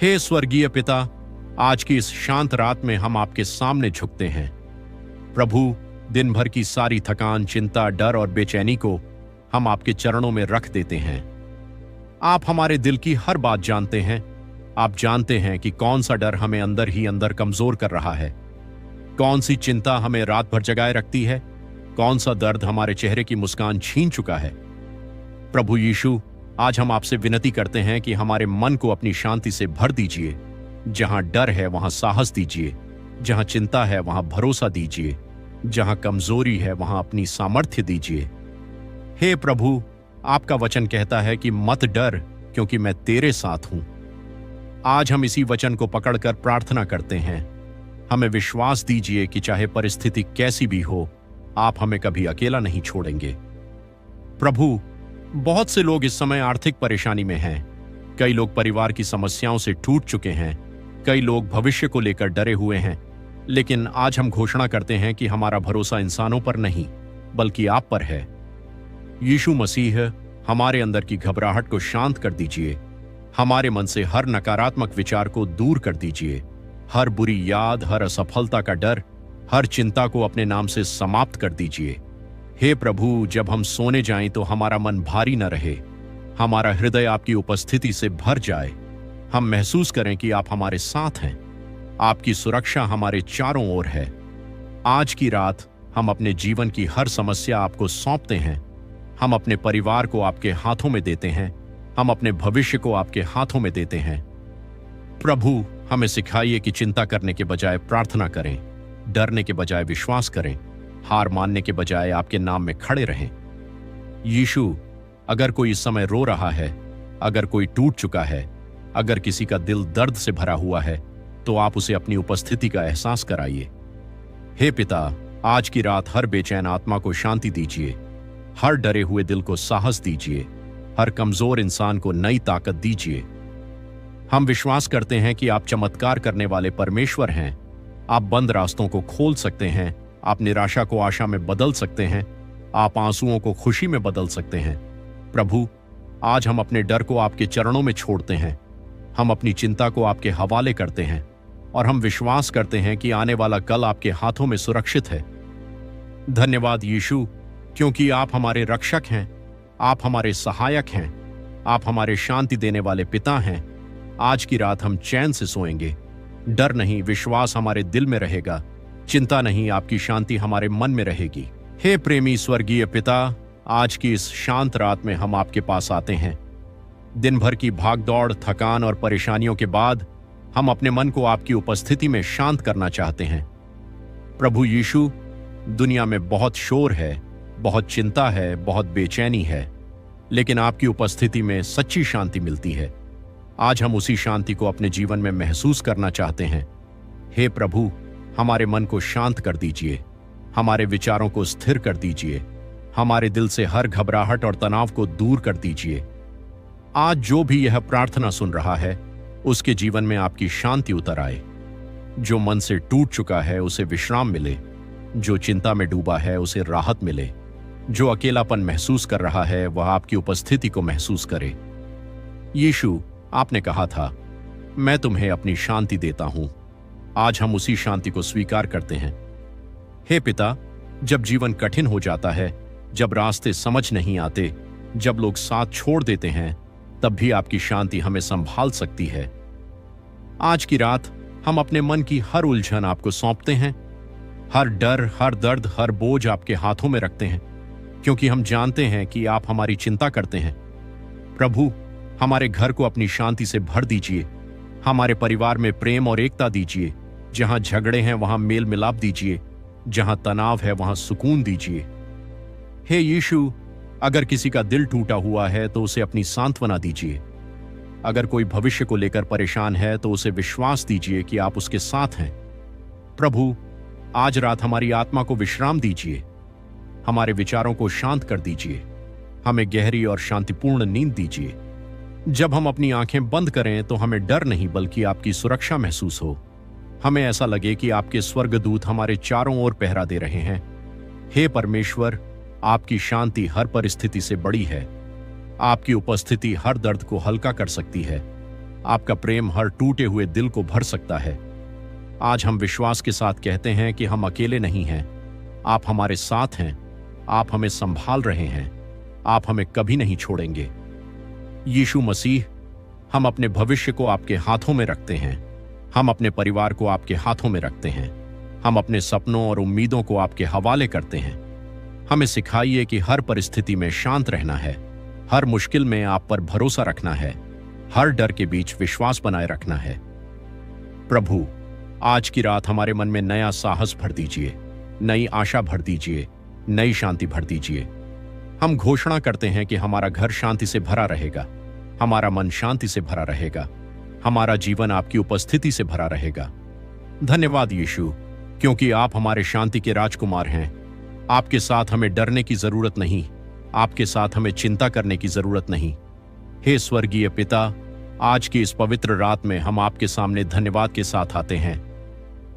हे स्वर्गीय पिता, आज की इस शांत रात में हम आपके सामने झुकते हैं। प्रभु, दिन भर की सारी थकान, चिंता, डर और बेचैनी को हम आपके चरणों में रख देते हैं। आप हमारे दिल की हर बात जानते हैं। आप जानते हैं कि कौन सा डर हमें अंदर ही अंदर कमजोर कर रहा है, कौन सी चिंता हमें रात भर जगाए रखती है, कौन सा दर्द हमारे चेहरे की मुस्कान छीन चुका है। प्रभु यीशु, आज हम आपसे विनती करते हैं कि हमारे मन को अपनी शांति से भर दीजिए। जहां डर है वहां साहस दीजिए, जहां चिंता है वहां भरोसा दीजिए, जहां कमजोरी है वहां अपनी सामर्थ्य दीजिए। हे प्रभु, आपका वचन कहता है कि मत डर, क्योंकि मैं तेरे साथ हूं। आज हम इसी वचन को पकड़कर प्रार्थना करते हैं। हमें विश्वास दीजिए कि चाहे परिस्थिति कैसी भी हो, आप हमें कभी अकेला नहीं छोड़ेंगे। प्रभु, बहुत से लोग इस समय आर्थिक परेशानी में हैं। कई लोग परिवार की समस्याओं से टूट चुके हैं। कई लोग भविष्य को लेकर डरे हुए हैं। लेकिन आज हम घोषणा करते हैं कि हमारा भरोसा इंसानों पर नहीं, बल्कि आप पर है। यीशु मसीह, हमारे अंदर की घबराहट को शांत कर दीजिए। हमारे मन से हर नकारात्मक विचार को दूर कर दीजिए। हर बुरी याद, हर असफलता का डर, हर चिंता को अपने नाम से समाप्त कर दीजिए। हे प्रभु, जब हम सोने जाएं तो हमारा मन भारी न रहे, हमारा हृदय आपकी उपस्थिति से भर जाए। हम महसूस करें कि आप हमारे साथ हैं, आपकी सुरक्षा हमारे चारों ओर है। आज की रात हम अपने जीवन की हर समस्या आपको सौंपते हैं। हम अपने परिवार को आपके हाथों में देते हैं। हम अपने भविष्य को आपके हाथों में देते हैं। प्रभु, हमें सिखाइए कि चिंता करने के बजाय प्रार्थना करें, डरने के बजाय विश्वास करें, हार मानने के बजाय आपके नाम में खड़े रहें। यीशु, अगर कोई इस समय रो रहा है, अगर कोई टूट चुका है, अगर किसी का दिल दर्द से भरा हुआ है, तो आप उसे अपनी उपस्थिति का एहसास कराइए। हे पिता, आज की रात हर बेचैन आत्मा को शांति दीजिए, हर डरे हुए दिल को साहस दीजिए, हर कमजोर इंसान को नई ताकत दीजिए। हम विश्वास करते हैं कि आप चमत्कार करने वाले परमेश्वर हैं। आप बंद रास्तों को खोल सकते हैं, आप निराशा को आशा में बदल सकते हैं, आप आंसुओं को खुशी में बदल सकते हैं। प्रभु, आज हम अपने डर को आपके चरणों में छोड़ते हैं। हम अपनी चिंता को आपके हवाले करते हैं और हम विश्वास करते हैं कि आने वाला कल आपके हाथों में सुरक्षित है। धन्यवाद यीशु, क्योंकि आप हमारे रक्षक हैं, आप हमारे सहायक हैं, आप हमारे शांति देने वाले पिता हैं। आज की रात हम चैन से सोएंगे। डर नहीं, विश्वास हमारे दिल में रहेगा। चिंता नहीं, आपकी शांति हमारे मन में रहेगी। हे प्रेमी स्वर्गीय पिता, आज की इस शांत रात में हम आपके पास आते हैं। दिन भर की भागदौड़, थकान और परेशानियों के बाद हम अपने मन को आपकी उपस्थिति में शांत करना चाहते हैं। प्रभु यीशु, दुनिया में बहुत शोर है, बहुत चिंता है, बहुत बेचैनी है, लेकिन आपकी उपस्थिति में सच्ची शांति मिलती है। आज हम उसी शांति को अपने जीवन में महसूस करना चाहते हैं। हे प्रभु, हमारे मन को शांत कर दीजिए, हमारे विचारों को स्थिर कर दीजिए, हमारे दिल से हर घबराहट और तनाव को दूर कर दीजिए। आज जो भी यह प्रार्थना सुन रहा है, उसके जीवन में आपकी शांति उतर आए। जो मन से टूट चुका है उसे विश्राम मिले, जो चिंता में डूबा है उसे राहत मिले, जो अकेलापन महसूस कर रहा है वह आपकी उपस्थिति को महसूस करे। यीशु, आपने कहा था, मैं तुम्हें अपनी शांति देता हूं। आज हम उसी शांति को स्वीकार करते हैं। हे पिता, जब जीवन कठिन हो जाता है, जब रास्ते समझ नहीं आते, जब लोग साथ छोड़ देते हैं, तब भी आपकी शांति हमें संभाल सकती है। आज की रात हम अपने मन की हर उलझन आपको सौंपते हैं। हर डर, हर दर्द, हर बोझ आपके हाथों में रखते हैं, क्योंकि हम जानते हैं कि आप हमारी चिंता करते हैं। प्रभु, हमारे घर को अपनी शांति से भर दीजिए। हमारे परिवार में प्रेम और एकता दीजिए। जहां झगड़े हैं वहां मेल मिलाप दीजिए, जहां तनाव है वहां सुकून दीजिए। हे यीशु, अगर किसी का दिल टूटा हुआ है तो उसे अपनी सांत्वना दीजिए। अगर कोई भविष्य को लेकर परेशान है तो उसे विश्वास दीजिए कि आप उसके साथ हैं। प्रभु, आज रात हमारी आत्मा को विश्राम दीजिए, हमारे विचारों को शांत कर दीजिए, हमें गहरी और शांतिपूर्ण नींद दीजिए। जब हम अपनी आंखें बंद करें तो हमें डर नहीं बल्कि आपकी सुरक्षा महसूस हो। हमें ऐसा लगे कि आपके स्वर्गदूत हमारे चारों ओर पहरा दे रहे हैं। हे परमेश्वर, आपकी शांति हर परिस्थिति से बड़ी है। आपकी उपस्थिति हर दर्द को हल्का कर सकती है। आपका प्रेम हर टूटे हुए दिल को भर सकता है। आज हम विश्वास के साथ कहते हैं कि हम अकेले नहीं हैं। आप हमारे साथ हैं। आप हमें संभाल रहे हैं। आप हमें कभी नहीं छोड़ेंगे। यीशु मसीह, हम अपने भविष्य को आपके हाथों में रखते हैं। हम अपने परिवार को आपके हाथों में रखते हैं। हम अपने सपनों और उम्मीदों को आपके हवाले करते हैं। हमें सिखाइए कि हर परिस्थिति में शांत रहना है, हर मुश्किल में आप पर भरोसा रखना है, हर डर के बीच विश्वास बनाए रखना है। प्रभु, आज की रात हमारे मन में नया साहस भर दीजिए, नई आशा भर दीजिए, नई शांति भर दीजिए। हम घोषणा करते हैं कि हमारा घर शांति से भरा रहेगा, हमारा मन शांति से भरा रहेगा, हमारा जीवन आपकी उपस्थिति से भरा रहेगा। धन्यवाद यीशु, क्योंकि आप हमारे शांति के राजकुमार हैं। आपके साथ हमें डरने की जरूरत नहीं, आपके साथ हमें चिंता करने की जरूरत नहीं। हे स्वर्गीय पिता, आज की इस पवित्र रात में हम आपके सामने धन्यवाद के साथ आते हैं।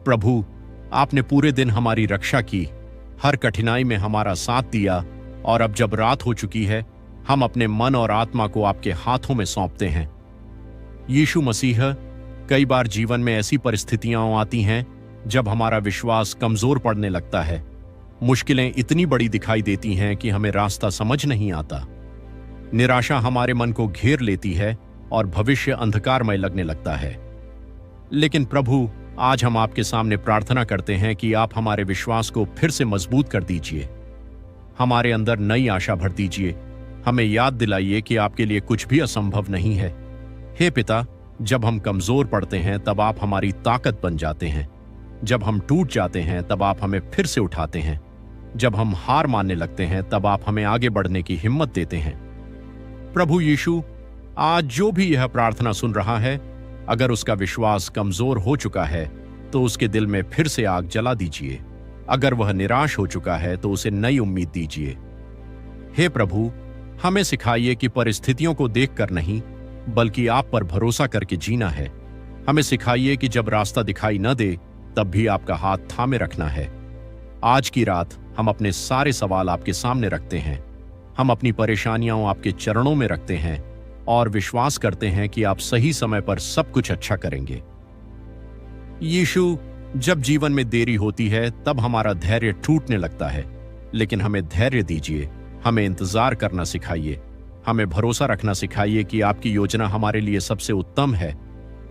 प्रभु, आपने पूरे दिन हमारी रक्षा की, हर कठिनाई में हमारा साथ दिया, और अब जब रात हो चुकी है, हम अपने मन और आत्मा को आपके हाथों में सौंपते हैं। यीशु मसीह, कई बार जीवन में ऐसी परिस्थितियां आती हैं जब हमारा विश्वास कमजोर पड़ने लगता है। मुश्किलें इतनी बड़ी दिखाई देती हैं कि हमें रास्ता समझ नहीं आता। निराशा हमारे मन को घेर लेती है और भविष्य अंधकारमय लगने लगता है। लेकिन प्रभु, आज हम आपके सामने प्रार्थना करते हैं कि आप हमारे विश्वास को फिर से मजबूत कर दीजिए, हमारे अंदर नई आशा भर दीजिए। हमें याद दिलाइए कि आपके लिए कुछ भी असंभव नहीं है। हे पिता, जब हम कमजोर पड़ते हैं तब आप हमारी ताकत बन जाते हैं। जब हम टूट जाते हैं तब आप हमें फिर से उठाते हैं। जब हम हार मानने लगते हैं तब आप हमें आगे बढ़ने की हिम्मत देते हैं। प्रभु यीशु, आज जो भी यह प्रार्थना सुन रहा है, अगर उसका विश्वास कमजोर हो चुका है तो उसके दिल में फिर से आग जला दीजिए। अगर वह निराश हो चुका है तो उसे नई उम्मीद दीजिए। हे प्रभु, हमें सिखाइए कि परिस्थितियों को देखकर नहीं, बल्कि आप पर भरोसा करके जीना है। हमें सिखाइए कि जब रास्ता दिखाई न दे तब भी आपका हाथ थामे रखना है। आज की रात हम अपने सारे सवाल आपके सामने रखते हैं। हम अपनी परेशानियां आपके चरणों में रखते हैं और विश्वास करते हैं कि आप सही समय पर सब कुछ अच्छा करेंगे। यीशु, जब जीवन में देरी होती है तब हमारा धैर्य टूटने लगता है, लेकिन हमें धैर्य दीजिए, हमें इंतजार करना सिखाइए, हमें भरोसा रखना सिखाइए कि आपकी योजना हमारे लिए सबसे उत्तम है।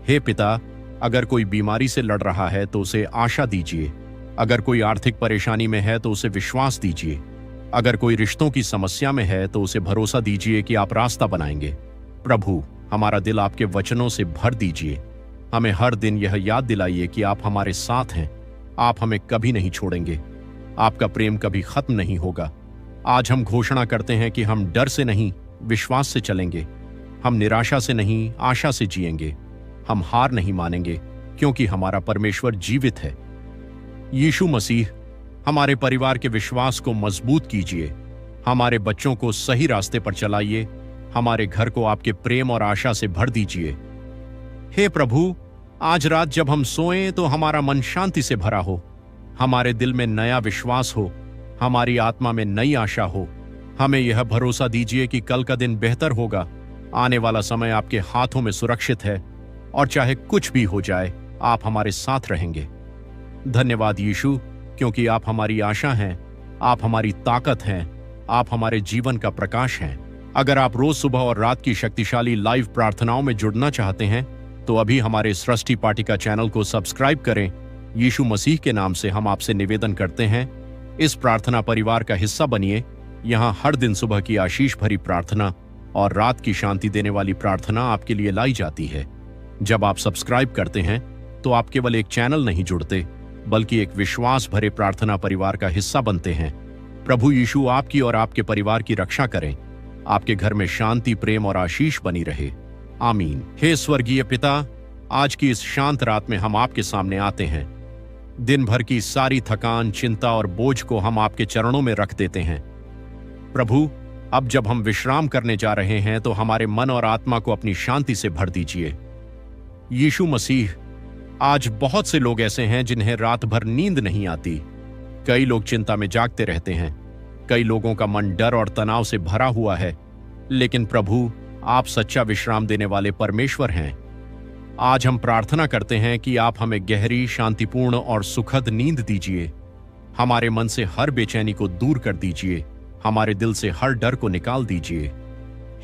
हे पिता, अगर कोई बीमारी से लड़ रहा है तो उसे आशा दीजिए। अगर कोई आर्थिक परेशानी में है तो उसे विश्वास दीजिए। अगर कोई रिश्तों की समस्या में है तो उसे भरोसा दीजिए कि आप रास्ता बनाएंगे। प्रभु, हमारा दिल आपके वचनों से भर दीजिए। हमें हर दिन यह याद दिलाइए कि आप हमारे साथ हैं। आप हमें कभी नहीं छोड़ेंगे। आपका प्रेम कभी खत्म नहीं होगा। आज हम घोषणा करते हैं कि हम डर से नहीं, विश्वास से चलेंगे। हम निराशा से नहीं, आशा से जिएंगे। हम हार नहीं मानेंगे, क्योंकि हमारा परमेश्वर जीवित है। यीशु मसीह, हमारे परिवार के विश्वास को मजबूत कीजिए। हमारे बच्चों को सही रास्ते पर चलाइए। हमारे घर को आपके प्रेम और आशा से भर दीजिए। हे प्रभु, आज रात जब हम सोएं तो हमारा मन शांति से भरा हो, हमारे दिल में नया विश्वास हो, हमारी आत्मा में नई आशा हो। हमें यह भरोसा दीजिए कि कल का दिन बेहतर होगा। आने वाला समय आपके हाथों में सुरक्षित है, और चाहे कुछ भी हो जाए, आप हमारे साथ रहेंगे। धन्यवाद यीशु, क्योंकि आप हमारी आशा हैं, आप हमारी ताकत हैं, आप हमारे जीवन का प्रकाश हैं। अगर आप रोज सुबह और रात की शक्तिशाली लाइव प्रार्थनाओं में जुड़ना चाहते हैं तो अभी हमारे सृष्टि पाटिका चैनल को सब्सक्राइब करें। यीशु मसीह के नाम से हम आपसे निवेदन करते हैं, इस प्रार्थना परिवार का हिस्सा बनिए। यहाँ हर दिन सुबह की आशीष भरी प्रार्थना और रात की शांति देने वाली प्रार्थना आपके लिए लाई जाती है। जब आप सब्सक्राइब करते हैं तो आप केवल एक चैनल नहीं जुड़ते, बल्कि एक विश्वास भरे प्रार्थना परिवार का हिस्सा बनते हैं। प्रभु यीशु आपकी और आपके परिवार की रक्षा करें। आपके घर में शांति, प्रेम और आशीष बनी रहे। आमीन। हे स्वर्गीय पिता, आज की इस शांत रात में हम आपके सामने आते हैं। दिन भर की सारी थकान, चिंता और बोझ को हम आपके चरणों में रख देते हैं। प्रभु, अब जब हम विश्राम करने जा रहे हैं तो हमारे मन और आत्मा को अपनी शांति से भर दीजिए। यीशु मसीह, आज बहुत से लोग ऐसे हैं जिन्हें रात भर नींद नहीं आती। कई लोग चिंता में जागते रहते हैं। कई लोगों का मन डर और तनाव से भरा हुआ है। लेकिन प्रभु, आप सच्चा विश्राम देने वाले परमेश्वर हैं। आज हम प्रार्थना करते हैं कि आप हमें गहरी, शांतिपूर्ण और सुखद नींद दीजिए। हमारे मन से हर बेचैनी को दूर कर दीजिए, हमारे दिल से हर डर को निकाल दीजिए।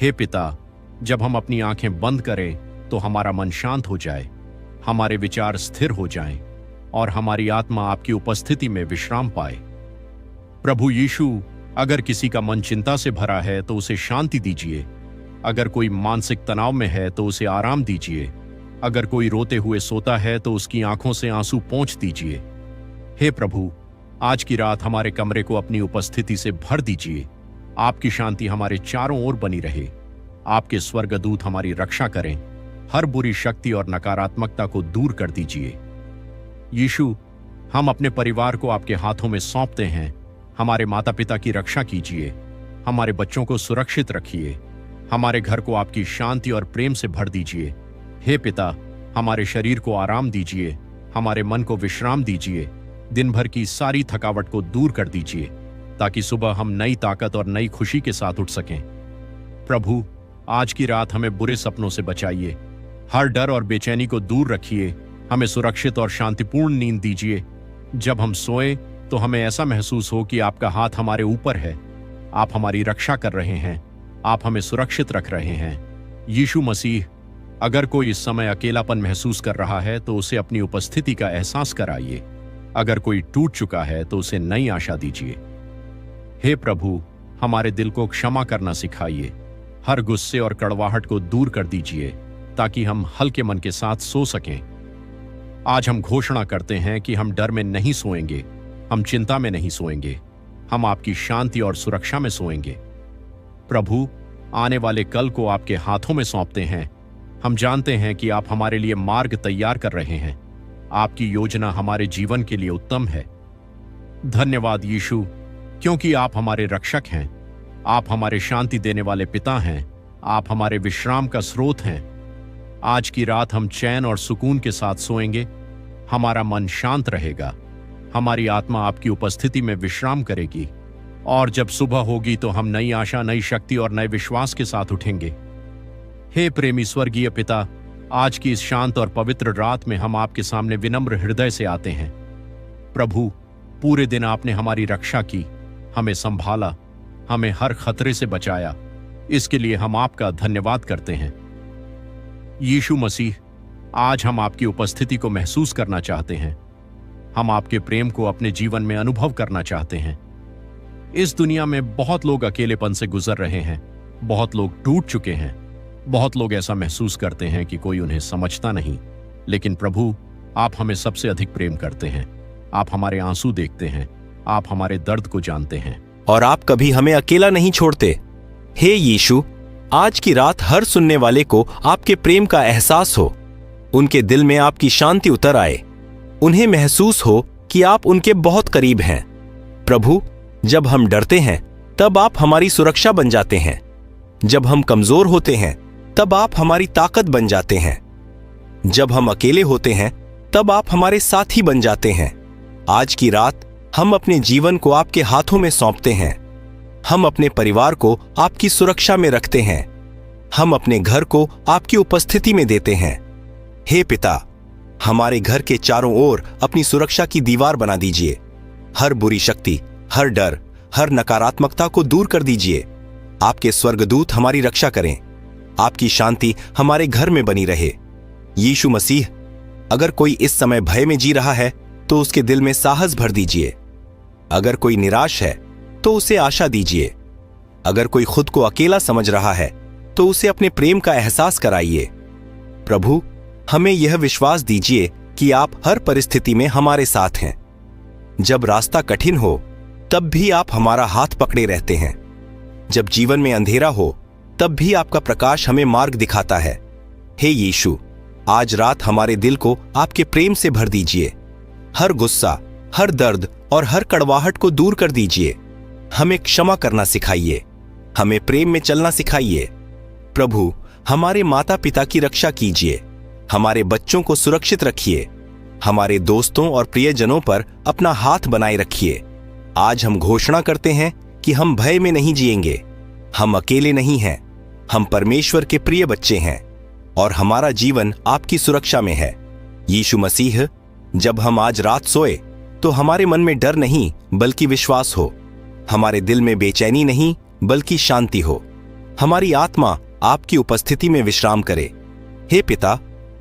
हे पिता, जब हम अपनी आंखें बंद करें तो हमारा मन शांत हो जाए, हमारे विचार स्थिर हो जाएं और हमारी आत्मा आपकी उपस्थिति में विश्राम पाए। प्रभु यीशु, अगर किसी का मन चिंता से भरा है तो उसे शांति दीजिए। अगर कोई मानसिक तनाव में है तो उसे आराम दीजिए। अगर कोई रोते हुए सोता है तो उसकी आंखों से आंसू पोंछ दीजिए। हे प्रभु, आज की रात हमारे कमरे को अपनी उपस्थिति से भर दीजिए। आपकी शांति हमारे चारों ओर बनी रहे। आपके स्वर्गदूत हमारी रक्षा करें। हर बुरी शक्ति और नकारात्मकता को दूर कर दीजिए। यीशु, हम अपने परिवार को आपके हाथों में सौंपते हैं। हमारे माता पिता की रक्षा कीजिए, हमारे बच्चों को सुरक्षित रखिए, हमारे घर को आपकी शांति और प्रेम से भर दीजिए। हे पिता, हमारे शरीर को आराम दीजिए, हमारे मन को विश्राम दीजिए। दिन भर की सारी थकावट को दूर कर दीजिए ताकि सुबह हम नई ताकत और नई खुशी के साथ उठ सकें। प्रभु, आज की रात हमें बुरे सपनों से बचाइए। हर डर और बेचैनी को दूर रखिए। हमें सुरक्षित और शांतिपूर्ण नींद दीजिए। जब हम सोएं तो हमें ऐसा महसूस हो कि आपका हाथ हमारे ऊपर है। आप हमारी रक्षा कर रहे हैं, आप हमें सुरक्षित रख रहे हैं। यीशु मसीह, अगर कोई इस समय अकेलापन महसूस कर रहा है तो उसे अपनी उपस्थिति का एहसास कराइए। अगर कोई टूट चुका है तो उसे नई आशा दीजिए। हे प्रभु, हमारे दिल को क्षमा करना सिखाइए। हर गुस्से और कड़वाहट को दूर कर दीजिए ताकि हम हल्के मन के साथ सो सकें। आज हम घोषणा करते हैं कि हम डर में नहीं सोएंगे, हम चिंता में नहीं सोएंगे, हम आपकी शांति और सुरक्षा में सोएंगे। प्रभु, आने वाले कल को आपके हाथों में सौंपते हैं। हम जानते हैं कि आप हमारे लिए मार्ग तैयार कर रहे हैं। आपकी योजना हमारे जीवन के लिए उत्तम है। धन्यवाद यीशु, क्योंकि आप हमारे रक्षक हैं। आप हमारे शांति देने वाले पिता हैं। आप हमारे विश्राम का स्रोत हैं। आज की रात हम चैन और सुकून के साथ सोएंगे। हमारा मन शांत रहेगा, हमारी आत्मा आपकी उपस्थिति में विश्राम करेगी और जब सुबह होगी तो हम नई आशा, नई शक्ति और नए विश्वास के साथ उठेंगे। हे प्रेमी स्वर्गीय पिता, आज की इस शांत और पवित्र रात में हम आपके सामने विनम्र हृदय से आते हैं। प्रभु, पूरे दिन आपने हमारी रक्षा की, हमें संभाला, हमें हर खतरे से बचाया। इसके लिए हम आपका धन्यवाद करते हैं। यीशु मसीह, आज हम आपकी उपस्थिति को महसूस करना चाहते हैं। हम आपके प्रेम को अपने जीवन में अनुभव करना चाहते हैं। इस दुनिया में बहुत लोग अकेलेपन से गुजर रहे हैं, बहुत लोग टूट चुके हैं, बहुत लोग ऐसा महसूस करते हैं कि कोई उन्हें समझता नहीं। लेकिन प्रभु, आप हमें सबसे अधिक प्रेम करते हैं। आप हमारे आंसू देखते हैं, आप हमारे दर्द को जानते हैं और आप कभी हमें अकेला नहीं छोड़ते। हे यीशु, आज की रात हर सुनने वाले को आपके प्रेम का एहसास हो, उनके दिल में आपकी शांति उतर आए, उन्हें महसूस हो कि आप उनके बहुत करीब हैं। प्रभु, जब हम डरते हैं तब आप हमारी सुरक्षा बन जाते हैं। जब हम कमजोर होते हैं तब आप हमारी ताकत बन जाते हैं। जब हम अकेले होते हैं तब आप हमारे साथी बन जाते हैं। आज की रात हम अपने जीवन को आपके हाथों में सौंपते हैं। हम अपने परिवार को आपकी सुरक्षा में रखते हैं। हम अपने घर को आपकी उपस्थिति में देते हैं। हे पिता, हमारे घर के चारों ओर अपनी सुरक्षा की दीवार बना दीजिए। हर बुरी शक्ति, हर डर, हर नकारात्मकता को दूर कर दीजिए। आपके स्वर्गदूत हमारी रक्षा करें। आपकी शांति हमारे घर में बनी रहे। यीशु मसीह, अगर कोई इस समय भय में जी रहा है तो उसके दिल में साहस भर दीजिए। अगर कोई निराश है तो उसे आशा दीजिए। अगर कोई खुद को अकेला समझ रहा है तो उसे अपने प्रेम का एहसास कराइए। प्रभु, हमें यह विश्वास दीजिए कि आप हर परिस्थिति में हमारे साथ हैं। जब रास्ता कठिन हो तब भी आप हमारा हाथ पकड़े रहते हैं। जब जीवन में अंधेरा हो तब भी आपका प्रकाश हमें मार्ग दिखाता है। हे यीशु, आज रात हमारे दिल को आपके प्रेम से भर दीजिए। हर गुस्सा, हर दर्द और हर कड़वाहट को दूर कर दीजिए। हमें क्षमा करना सिखाइए, हमें प्रेम में चलना सिखाइए। प्रभु, हमारे माता पिता की रक्षा कीजिए, हमारे बच्चों को सुरक्षित रखिए, हमारे दोस्तों और प्रियजनों पर अपना हाथ बनाए रखिए। आज हम घोषणा करते हैं कि हम भय में नहीं जिएंगे। हम अकेले नहीं हैं, हम परमेश्वर के प्रिय बच्चे हैं। और हमारा जीवन आपकी सुरक्षा में है। यीशु मसीह, जब हम आज रात सोए तो हमारे मन में डर नहीं बल्कि विश्वास हो, हमारे दिल में बेचैनी नहीं बल्कि शांति हो, हमारी आत्मा आपकी उपस्थिति में विश्राम करे। हे पिता,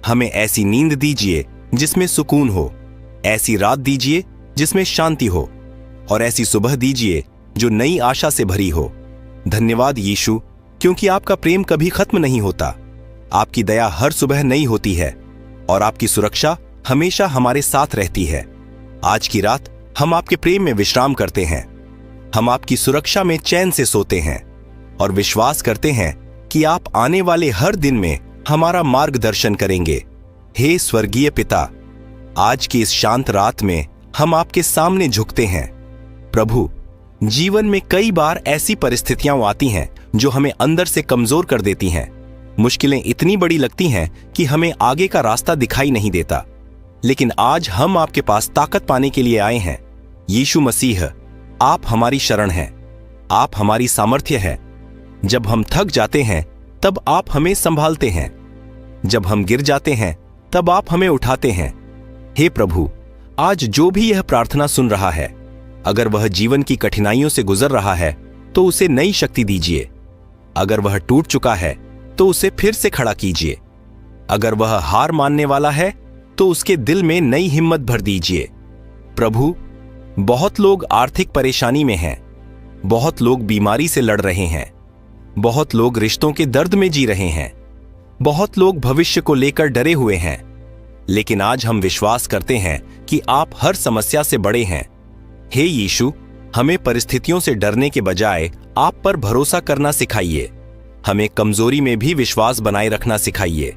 हमें ऐसी नींद दीजिए जिसमें सुकून हो, ऐसी रात दीजिए जिसमें शांति हो, और ऐसी सुबह दीजिए जो नई आशा से भरी हो। धन्यवाद यीशु, क्योंकि आपका प्रेम कभी खत्म नहीं होता, आपकी दया हर सुबह नई होती है और आपकी सुरक्षा हमेशा हमारे साथ रहती है। आज की रात हम आपके प्रेम में विश्राम करते हैं, हम आपकी सुरक्षा में चैन से सोते हैं और विश्वास करते हैं कि आप आने वाले हर दिन में हमारा मार्गदर्शन करेंगे। हे स्वर्गीय पिता, आज की इस शांत रात में हम आपके सामने झुकते हैं। प्रभु, जीवन में कई बार ऐसी परिस्थितियां आती हैं जो हमें अंदर से कमजोर कर देती हैं। मुश्किलें इतनी बड़ी लगती हैं कि हमें आगे का रास्ता दिखाई नहीं देता, लेकिन आज हम आपके पास ताकत पाने के लिए आए हैं। यीशु मसीह, आप हमारी शरण हैं, आप हमारी सामर्थ्य है। जब हम थक जाते हैं तब आप हमें संभालते हैं, जब हम गिर जाते हैं तब आप हमें उठाते हैं। हे प्रभु, आज जो भी यह प्रार्थना सुन रहा है, अगर वह जीवन की कठिनाइयों से गुजर रहा है तो उसे नई शक्ति दीजिए। अगर वह टूट चुका है तो उसे फिर से खड़ा कीजिए। अगर वह हार मानने वाला है तो उसके दिल में नई हिम्मत भर दीजिए। प्रभु, बहुत लोग आर्थिक परेशानी में हैं, बहुत लोग बीमारी से लड़ रहे हैं, बहुत लोग रिश्तों के दर्द में जी रहे हैं, बहुत लोग भविष्य को लेकर डरे हुए हैं। लेकिन आज हम विश्वास करते हैं कि आप हर समस्या से बड़े हैं। हे यीशु, हमें परिस्थितियों से डरने के बजाय आप पर भरोसा करना सिखाइए। हमें कमजोरी में भी विश्वास बनाए रखना सिखाइए।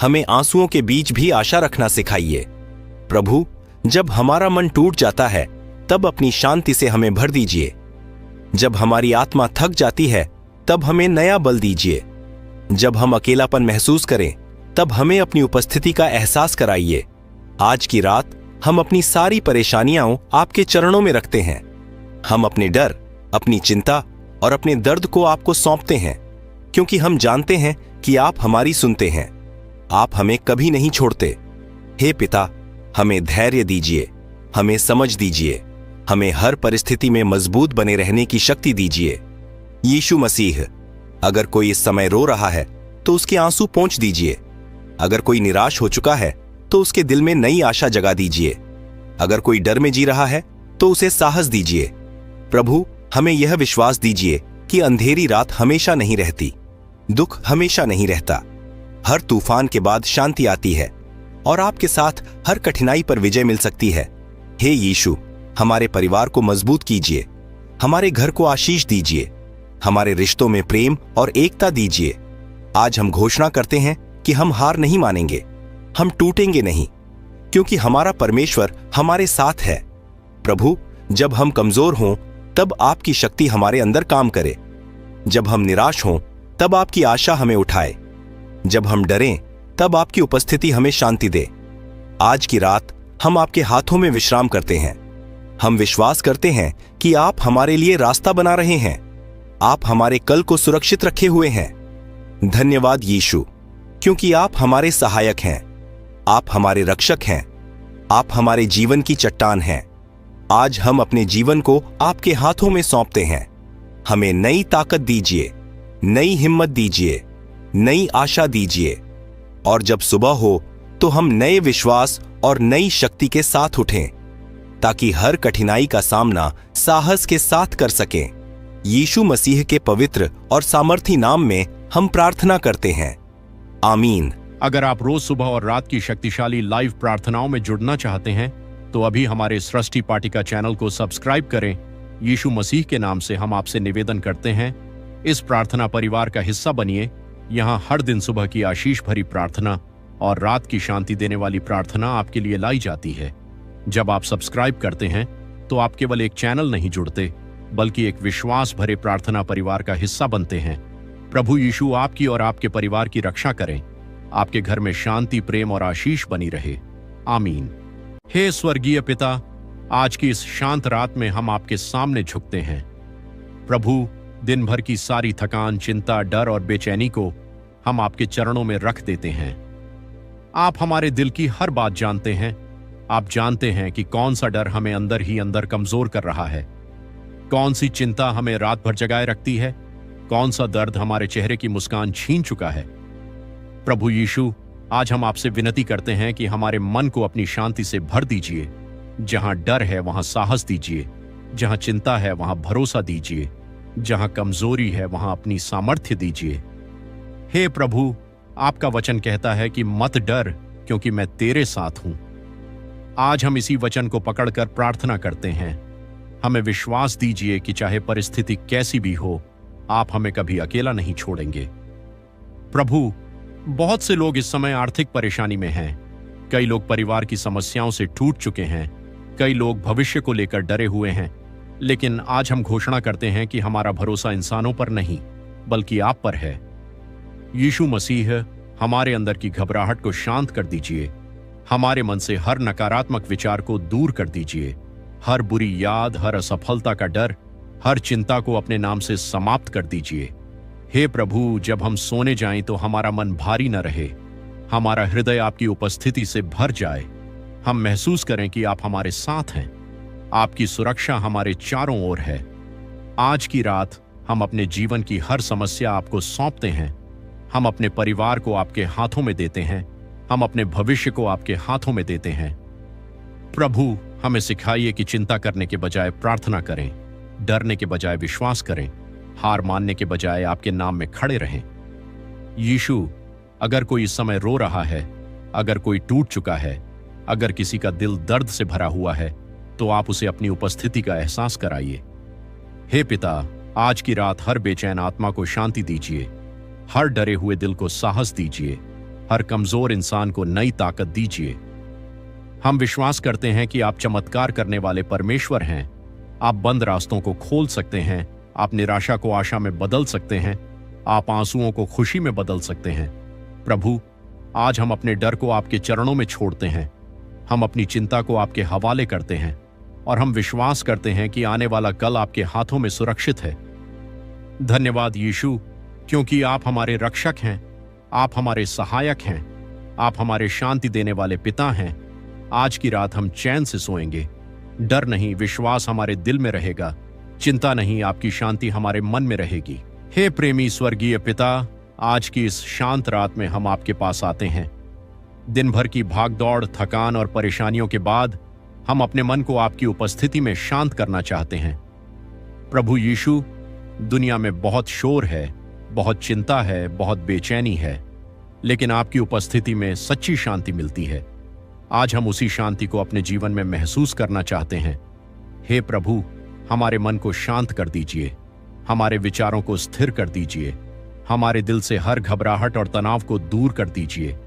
हमें आंसुओं के बीच भी आशा रखना सिखाइए। प्रभु, जब हमारा मन टूट जाता है तब अपनी शांति से हमें भर दीजिए। जब हमारी आत्मा थक जाती है तब हमें नया बल दीजिए। जब हम अकेलापन महसूस करें तब हमें अपनी उपस्थिति का एहसास कराइए। आज की रात हम अपनी सारी परेशानियां आपके चरणों में रखते हैं। हम अपने डर, अपनी चिंता और अपने दर्द को आपको सौंपते हैं, क्योंकि हम जानते हैं कि आप हमारी सुनते हैं, आप हमें कभी नहीं छोड़ते। हे पिता, हमें धैर्य दीजिए, हमें समझ दीजिए, हमें हर परिस्थिति में मजबूत बने रहने की शक्ति दीजिए। यीशु मसीह, अगर कोई इस समय रो रहा है तो उसके आंसू पोंछ दीजिए। अगर कोई निराश हो चुका है तो उसके दिल में नई आशा जगा दीजिए। अगर कोई डर में जी रहा है तो उसे साहस दीजिए। प्रभु, हमें यह विश्वास दीजिए कि अंधेरी रात हमेशा नहीं रहती, दुख हमेशा नहीं रहता। हर तूफान के बाद शांति आती है और आपके साथ हर कठिनाई पर विजय मिल सकती है। हे यीशु, हमारे परिवार को मजबूत कीजिए, हमारे घर को आशीष दीजिए, हमारे रिश्तों में प्रेम और एकता दीजिए। आज हम घोषणा करते हैं कि हम हार नहीं मानेंगे, हम टूटेंगे नहीं, क्योंकि हमारा परमेश्वर हमारे साथ है। प्रभु, जब हम कमजोर हों तब आपकी शक्ति हमारे अंदर काम करे। जब हम निराश हों तब आपकी आशा हमें उठाए। जब हम डरें तब आपकी उपस्थिति हमें शांति दे। आज की रात हम आपके हाथों में विश्राम करते हैं। हम विश्वास करते हैं कि आप हमारे लिए रास्ता बना रहे हैं, आप हमारे कल को सुरक्षित रखे हुए हैं। धन्यवाद यीशु, क्योंकि आप हमारे सहायक हैं, आप हमारे रक्षक हैं, आप हमारे जीवन की चट्टान हैं। आज हम अपने जीवन को आपके हाथों में सौंपते हैं। हमें नई ताकत दीजिए, नई हिम्मत दीजिए, नई आशा दीजिए, और जब सुबह हो तो हम नए विश्वास और नई शक्ति के साथ उठें, ताकि हर कठिनाई का सामना साहस के साथ कर सकें। यीशु मसीह के पवित्र और सामर्थी नाम में हम प्रार्थना करते हैं, आमीन। अगर आप रोज सुबह और रात की शक्तिशाली लाइव प्रार्थनाओं में जुड़ना चाहते हैं तो अभी हमारे सृष्टि पाटिका चैनल को सब्सक्राइब करें। यीशु मसीह के नाम से हम आपसे निवेदन करते हैं, इस प्रार्थना परिवार का हिस्सा बनिए। यहाँ हर दिन सुबह की आशीष भरी प्रार्थना और रात की शांति देने वाली प्रार्थना आपके लिए लाई जाती है। जब आप सब्सक्राइब करते हैं तो आप केवल एक चैनल नहीं जुड़ते, बल्कि एक विश्वास भरे प्रार्थना परिवार का हिस्सा बनते हैं। प्रभु यीशु आपकी और आपके परिवार की रक्षा करें, आपके घर में शांति, प्रेम और आशीष बनी रहे, आमीन। हे स्वर्गीय पिता, आज की इस शांत रात में हम आपके सामने झुकते हैं। प्रभु, दिन भर की सारी थकान, चिंता, डर और बेचैनी को हम आपके चरणों में रख देते हैं। आप हमारे दिल की हर बात जानते हैं। आप जानते हैं कि कौन सा डर हमें अंदर ही अंदर कमजोर कर रहा है, कौन सी चिंता हमें रात भर जगाए रखती है, कौन सा दर्द हमारे चेहरे की मुस्कान छीन चुका है। प्रभु यीशु, आज हम आपसे विनती करते हैं कि हमारे मन को अपनी शांति से भर दीजिए। जहां डर है वहां साहस दीजिए, जहां चिंता है वहां भरोसा दीजिए, जहां कमजोरी है वहां अपनी सामर्थ्य दीजिए। हे प्रभु, आपका वचन कहता है कि मत डर, क्योंकि मैं तेरे साथ हूं। आज हम इसी वचन को पकड़कर प्रार्थना करते हैं। हमें विश्वास दीजिए कि चाहे परिस्थिति कैसी भी हो, आप हमें कभी अकेला नहीं छोड़ेंगे। प्रभु, बहुत से लोग इस समय आर्थिक परेशानी में हैं। कई लोग परिवार की समस्याओं से टूट चुके हैं। कई लोग भविष्य को लेकर डरे हुए हैं। लेकिन आज हम घोषणा करते हैं कि हमारा भरोसा इंसानों पर नहीं, बल्कि आप पर है। यीशु मसीह, हमारे अंदर की घबराहट को शांत कर दीजिए। हमारे मन से हर नकारात्मक विचार को दूर कर दीजिए। हर बुरी याद, हर असफलता का डर, हर चिंता को अपने नाम से समाप्त कर दीजिए। हे प्रभु, जब हम सोने जाएं तो हमारा मन भारी न रहे, हमारा हृदय आपकी उपस्थिति से भर जाए। हम महसूस करें कि आप हमारे साथ हैं, आपकी सुरक्षा हमारे चारों ओर है। आज की रात हम अपने जीवन की हर समस्या आपको सौंपते हैं। हम अपने परिवार को आपके हाथों में देते हैं। हम अपने भविष्य को आपके हाथों में देते हैं। प्रभु, हमें सिखाइए कि चिंता करने के बजाय प्रार्थना करें, डरने के बजाय विश्वास करें, हार मानने के बजाय आपके नाम में खड़े रहें। यीशु, अगर कोई इस समय रो रहा है, अगर कोई टूट चुका है, अगर किसी का दिल दर्द से भरा हुआ है, तो आप उसे अपनी उपस्थिति का एहसास कराइए। हे पिता, आज की रात हर बेचैन आत्मा को शांति दीजिए, हर डरे हुए दिल को साहस दीजिए, हर कमजोर इंसान को नई ताकत दीजिए। हम विश्वास करते हैं कि आप चमत्कार करने वाले परमेश्वर हैं। आप बंद रास्तों को खोल सकते हैं, आप निराशा को आशा में बदल सकते हैं, आप आंसुओं को खुशी में बदल सकते हैं। प्रभु, आज हम अपने डर को आपके चरणों में छोड़ते हैं। हम अपनी चिंता को आपके हवाले करते हैं और हम विश्वास करते हैं कि आने वाला कल आपके हाथों में सुरक्षित है। धन्यवाद यीशु, क्योंकि आप हमारे रक्षक हैं, आप हमारे सहायक हैं, आप हमारे शांति देने वाले पिता हैं। आज की रात हम चैन से सोएंगे। डर नहीं, विश्वास हमारे दिल में रहेगा। चिंता नहीं, आपकी शांति हमारे मन में रहेगी। हे प्रेमी स्वर्गीय पिता, आज की इस शांत रात में हम आपके पास आते हैं। दिन भर की भागदौड़, थकान और परेशानियों के बाद हम अपने मन को आपकी उपस्थिति में शांत करना चाहते हैं। प्रभु यीशु, दुनिया में बहुत शोर है, बहुत चिंता है, बहुत बेचैनी है, लेकिन आपकी उपस्थिति में सच्ची शांति मिलती है। आज हम उसी शांति को अपने जीवन में महसूस करना चाहते हैं। हे प्रभु, हमारे मन को शांत कर दीजिए, हमारे विचारों को स्थिर कर दीजिए, हमारे दिल से हर घबराहट और तनाव को दूर कर दीजिए।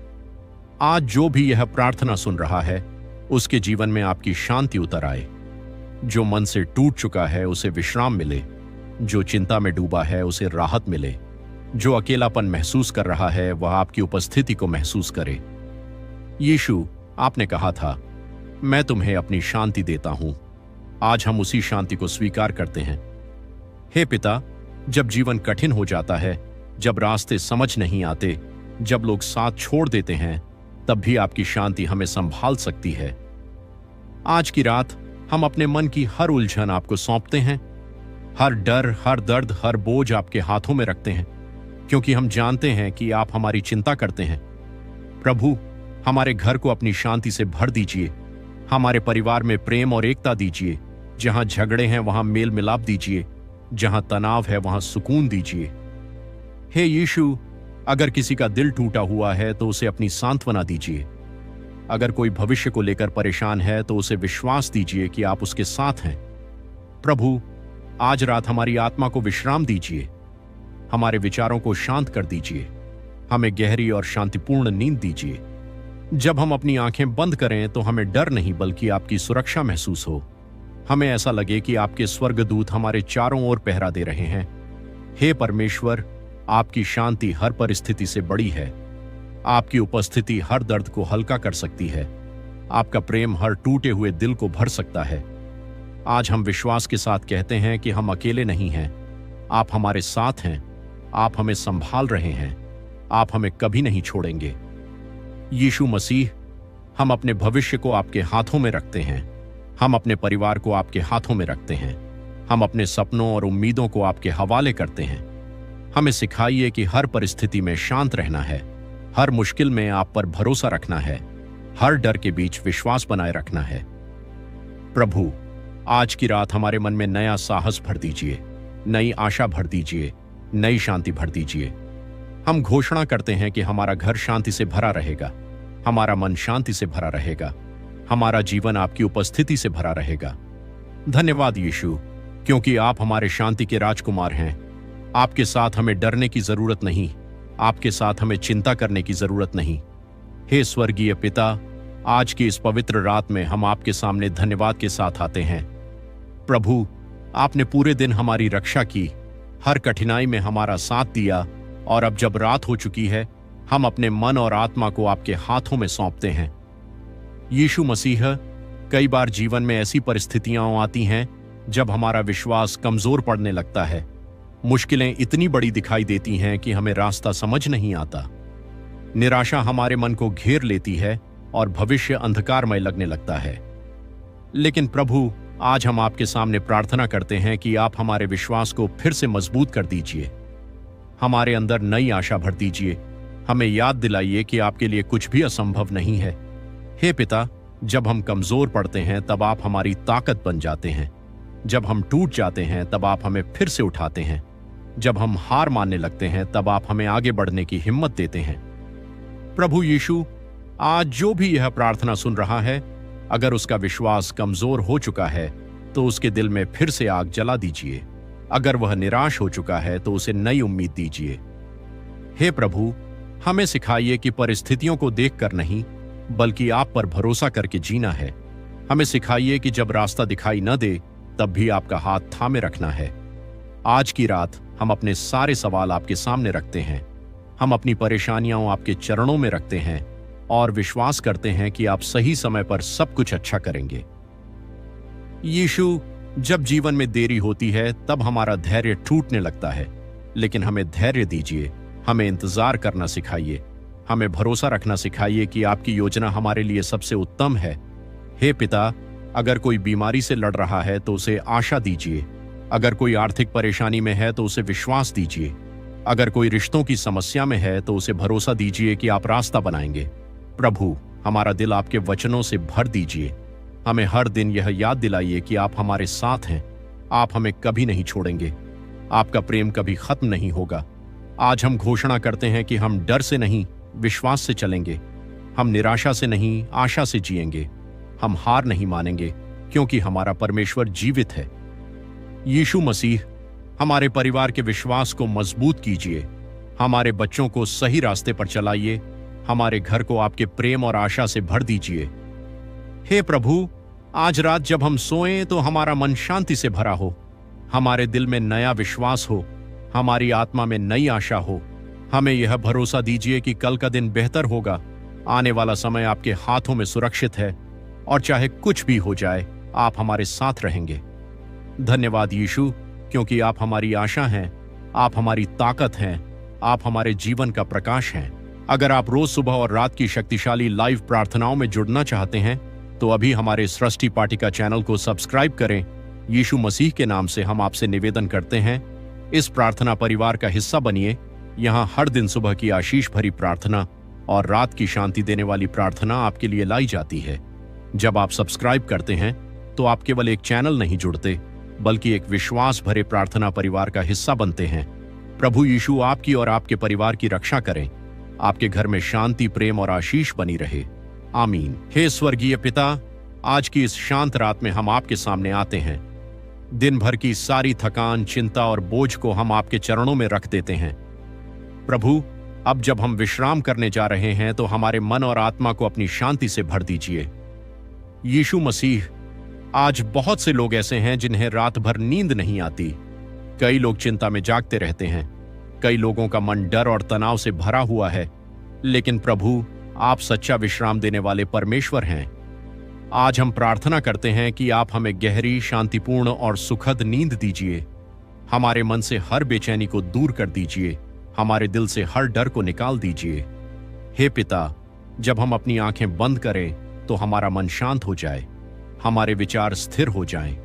आज जो भी यह प्रार्थना सुन रहा है, उसके जीवन में आपकी शांति उतर आए। जो मन से टूट चुका है उसे विश्राम मिले, जो चिंता में डूबा है उसे राहत मिले, जो अकेलापन महसूस कर रहा है वह आपकी उपस्थिति को महसूस करे। यीशु, आपने कहा था, मैं तुम्हें अपनी शांति देता हूं। आज हम उसी शांति को स्वीकार करते हैं। हे पिता, जब जीवन कठिन हो जाता है, जब रास्ते समझ नहीं आते, जब लोग साथ छोड़ देते हैं, तब भी आपकी शांति हमें संभाल सकती है। आज की रात हम अपने मन की हर उलझन आपको सौंपते हैं। हर डर, हर दर्द, हर बोझ आपके हाथों में रखते हैं, क्योंकि हम जानते हैं कि आप हमारी चिंता करते हैं। प्रभु, हमारे घर को अपनी शांति से भर दीजिए। हमारे परिवार में प्रेम और एकता दीजिए। जहां झगड़े हैं वहां मेल मिलाप दीजिए। जहां तनाव है वहां सुकून दीजिए। हे यीशु, अगर किसी का दिल टूटा हुआ है तो उसे अपनी सांत्वना दीजिए। अगर कोई भविष्य को लेकर परेशान है तो उसे विश्वास दीजिए कि आप उसके साथ हैं। प्रभु, आज रात हमारी आत्मा को विश्राम दीजिए। हमारे विचारों को शांत कर दीजिए। हमें गहरी और शांतिपूर्ण नींद दीजिए। जब हम अपनी आंखें बंद करें तो हमें डर नहीं बल्कि आपकी सुरक्षा महसूस हो। हमें ऐसा लगे कि आपके स्वर्गदूत हमारे चारों ओर पहरा दे रहे हैं। हे परमेश्वर, आपकी शांति हर परिस्थिति से बड़ी है। आपकी उपस्थिति हर दर्द को हल्का कर सकती है। आपका प्रेम हर टूटे हुए दिल को भर सकता है। आज हम विश्वास के साथ कहते हैं कि हम अकेले नहीं हैं। आप हमारे साथ हैं। आप हमें संभाल रहे हैं। आप हमें कभी नहीं छोड़ेंगे। यीशु मसीह, हम अपने भविष्य को आपके हाथों में रखते हैं। हम अपने परिवार को आपके हाथों में रखते हैं। हम अपने सपनों और उम्मीदों को आपके हवाले करते हैं। हमें सिखाइए कि हर परिस्थिति में शांत रहना है, हर मुश्किल में आप पर भरोसा रखना है, हर डर के बीच विश्वास बनाए रखना है। प्रभु, आज की रात हमारे मन में नया साहस भर दीजिए, नई आशा भर दीजिए, नई शांति भर दीजिए। हम घोषणा करते हैं कि हमारा घर शांति से भरा रहेगा, हमारा मन शांति से भरा रहेगा, हमारा जीवन आपकी उपस्थिति से भरा रहेगा। धन्यवाद यीशु, क्योंकि आप हमारे शांति के राजकुमार हैं। आपके साथ हमें डरने की जरूरत नहीं, आपके साथ हमें चिंता करने की जरूरत नहीं। हे स्वर्गीय पिता, आज की इस पवित्र रात में हम आपके सामने धन्यवाद के साथ आते हैं। प्रभु, आपने पूरे दिन हमारी रक्षा की, हर कठिनाई में हमारा साथ दिया, और अब जब रात हो चुकी है, हम अपने मन और आत्मा को आपके हाथों में सौंपते हैं। यीशु मसीह, कई बार जीवन में ऐसी परिस्थितियां आती हैं जब हमारा विश्वास कमजोर पड़ने लगता है। मुश्किलें इतनी बड़ी दिखाई देती हैं कि हमें रास्ता समझ नहीं आता। निराशा हमारे मन को घेर लेती है और भविष्य अंधकारमय लगने लगता है। लेकिन प्रभु, आज हम आपके सामने प्रार्थना करते हैं कि आप हमारे विश्वास को फिर से मजबूत कर दीजिए, हमारे अंदर नई आशा भर दीजिए। हमें याद दिलाइए कि आपके लिए कुछ भी असंभव नहीं है। हे पिता, जब हम कमजोर पड़ते हैं तब आप हमारी ताकत बन जाते हैं। जब हम टूट जाते हैं तब आप हमें फिर से उठाते हैं। जब हम हार मानने लगते हैं तब आप हमें आगे बढ़ने की हिम्मत देते हैं। प्रभु यीशु, आज जो भी यह प्रार्थना सुन रहा है, अगर उसका विश्वास कमजोर हो चुका है तो उसके दिल में फिर से आग जला दीजिए। अगर वह निराश हो चुका है तो उसे नई उम्मीद दीजिए। हे प्रभु, हमें सिखाइए कि परिस्थितियों को देखकर नहीं, बल्कि आप पर भरोसा करके जीना है। हमें सिखाइए कि जब रास्ता दिखाई न दे तब भी आपका हाथ थामे रखना है। आज की रात हम अपने सारे सवाल आपके सामने रखते हैं। हम अपनी परेशानियां आपके चरणों में रखते हैं और विश्वास करते हैं कि आप सही समय पर सब कुछ अच्छा करेंगे। यीशु, जब जीवन में देरी होती है तब हमारा धैर्य टूटने लगता है, लेकिन हमें धैर्य दीजिए, हमें इंतजार करना सिखाइए, हमें भरोसा रखना सिखाइए कि आपकी योजना हमारे लिए सबसे उत्तम है। हे पिता, अगर कोई बीमारी से लड़ रहा है तो उसे आशा दीजिए। अगर कोई आर्थिक परेशानी में है तो उसे विश्वास दीजिए। अगर कोई रिश्तों की समस्या में है तो उसे भरोसा दीजिए कि आप रास्ता बनाएंगे। प्रभु, हमारा दिल आपके वचनों से भर दीजिए। हमें हर दिन यह याद दिलाइए कि आप हमारे साथ हैं, आप हमें कभी नहीं छोड़ेंगे, आपका प्रेम कभी खत्म नहीं होगा। आज हम घोषणा करते हैं कि हम डर से नहीं, विश्वास से चलेंगे। हम निराशा से नहीं, आशा से जिएंगे। हम हार नहीं मानेंगे, क्योंकि हमारा परमेश्वर जीवित है। यीशु मसीह, हमारे परिवार के विश्वास को मजबूत कीजिए, हमारे बच्चों को सही रास्ते पर चलाइए, हमारे घर को आपके प्रेम और आशा से भर दीजिए। हे प्रभु, आज रात जब हम सोएं तो हमारा मन शांति से भरा हो, हमारे दिल में नया विश्वास हो, हमारी आत्मा में नई आशा हो। हमें यह भरोसा दीजिए कि कल का दिन बेहतर होगा। आने वाला समय आपके हाथों में सुरक्षित है और चाहे कुछ भी हो जाए, आप हमारे साथ रहेंगे। धन्यवाद यीशु, क्योंकि आप हमारी आशा हैं, आप हमारी ताकत हैं, आप हमारे जीवन का प्रकाश हैं। अगर आप रोज सुबह और रात की शक्तिशाली लाइव प्रार्थनाओं में जुड़ना चाहते हैं तो अभी हमारे सृष्टि पाटिका चैनल को सब्सक्राइब करें। यीशु मसीह के नाम से हम आपसे निवेदन करते हैं, इस प्रार्थना परिवार का हिस्सा बनिए। यहाँ हर दिन सुबह की आशीष भरी प्रार्थना और रात की शांति देने वाली प्रार्थना आपके लिए लाई जाती है। जब आप सब्सक्राइब करते हैं तो आप केवल एक चैनल नहीं जुड़ते, बल्कि एक विश्वास भरे प्रार्थना परिवार का हिस्सा बनते हैं। प्रभु यीशु आपकी और आपके परिवार की रक्षा करें। आपके घर में शांति, प्रेम और आशीष बनी रहे। आमीन। हे स्वर्गीय पिता, आज की इस शांत रात में हम आपके सामने आते हैं। दिन भर की सारी थकान, चिंता और बोझ को हम आपके चरणों में रख देते हैं। प्रभु, अब जब हम विश्राम करने जा रहे हैं तो हमारे मन और आत्मा को अपनी शांति से भर दीजिए। यीशु मसीह, आज बहुत से लोग ऐसे हैं जिन्हें रात भर नींद नहीं आती। कई लोग चिंता में जागते रहते हैं। कई लोगों का मन डर और तनाव से भरा हुआ है। लेकिन प्रभु, आप सच्चा विश्राम देने वाले परमेश्वर हैं। आज हम प्रार्थना करते हैं कि आप हमें गहरी, शांतिपूर्ण और सुखद नींद दीजिए। हमारे मन से हर बेचैनी को दूर कर दीजिए। हमारे दिल से हर डर को निकाल दीजिए। हे पिता, जब हम अपनी आंखें बंद करें तो हमारा मन शांत हो जाए, हमारे विचार स्थिर हो जाएं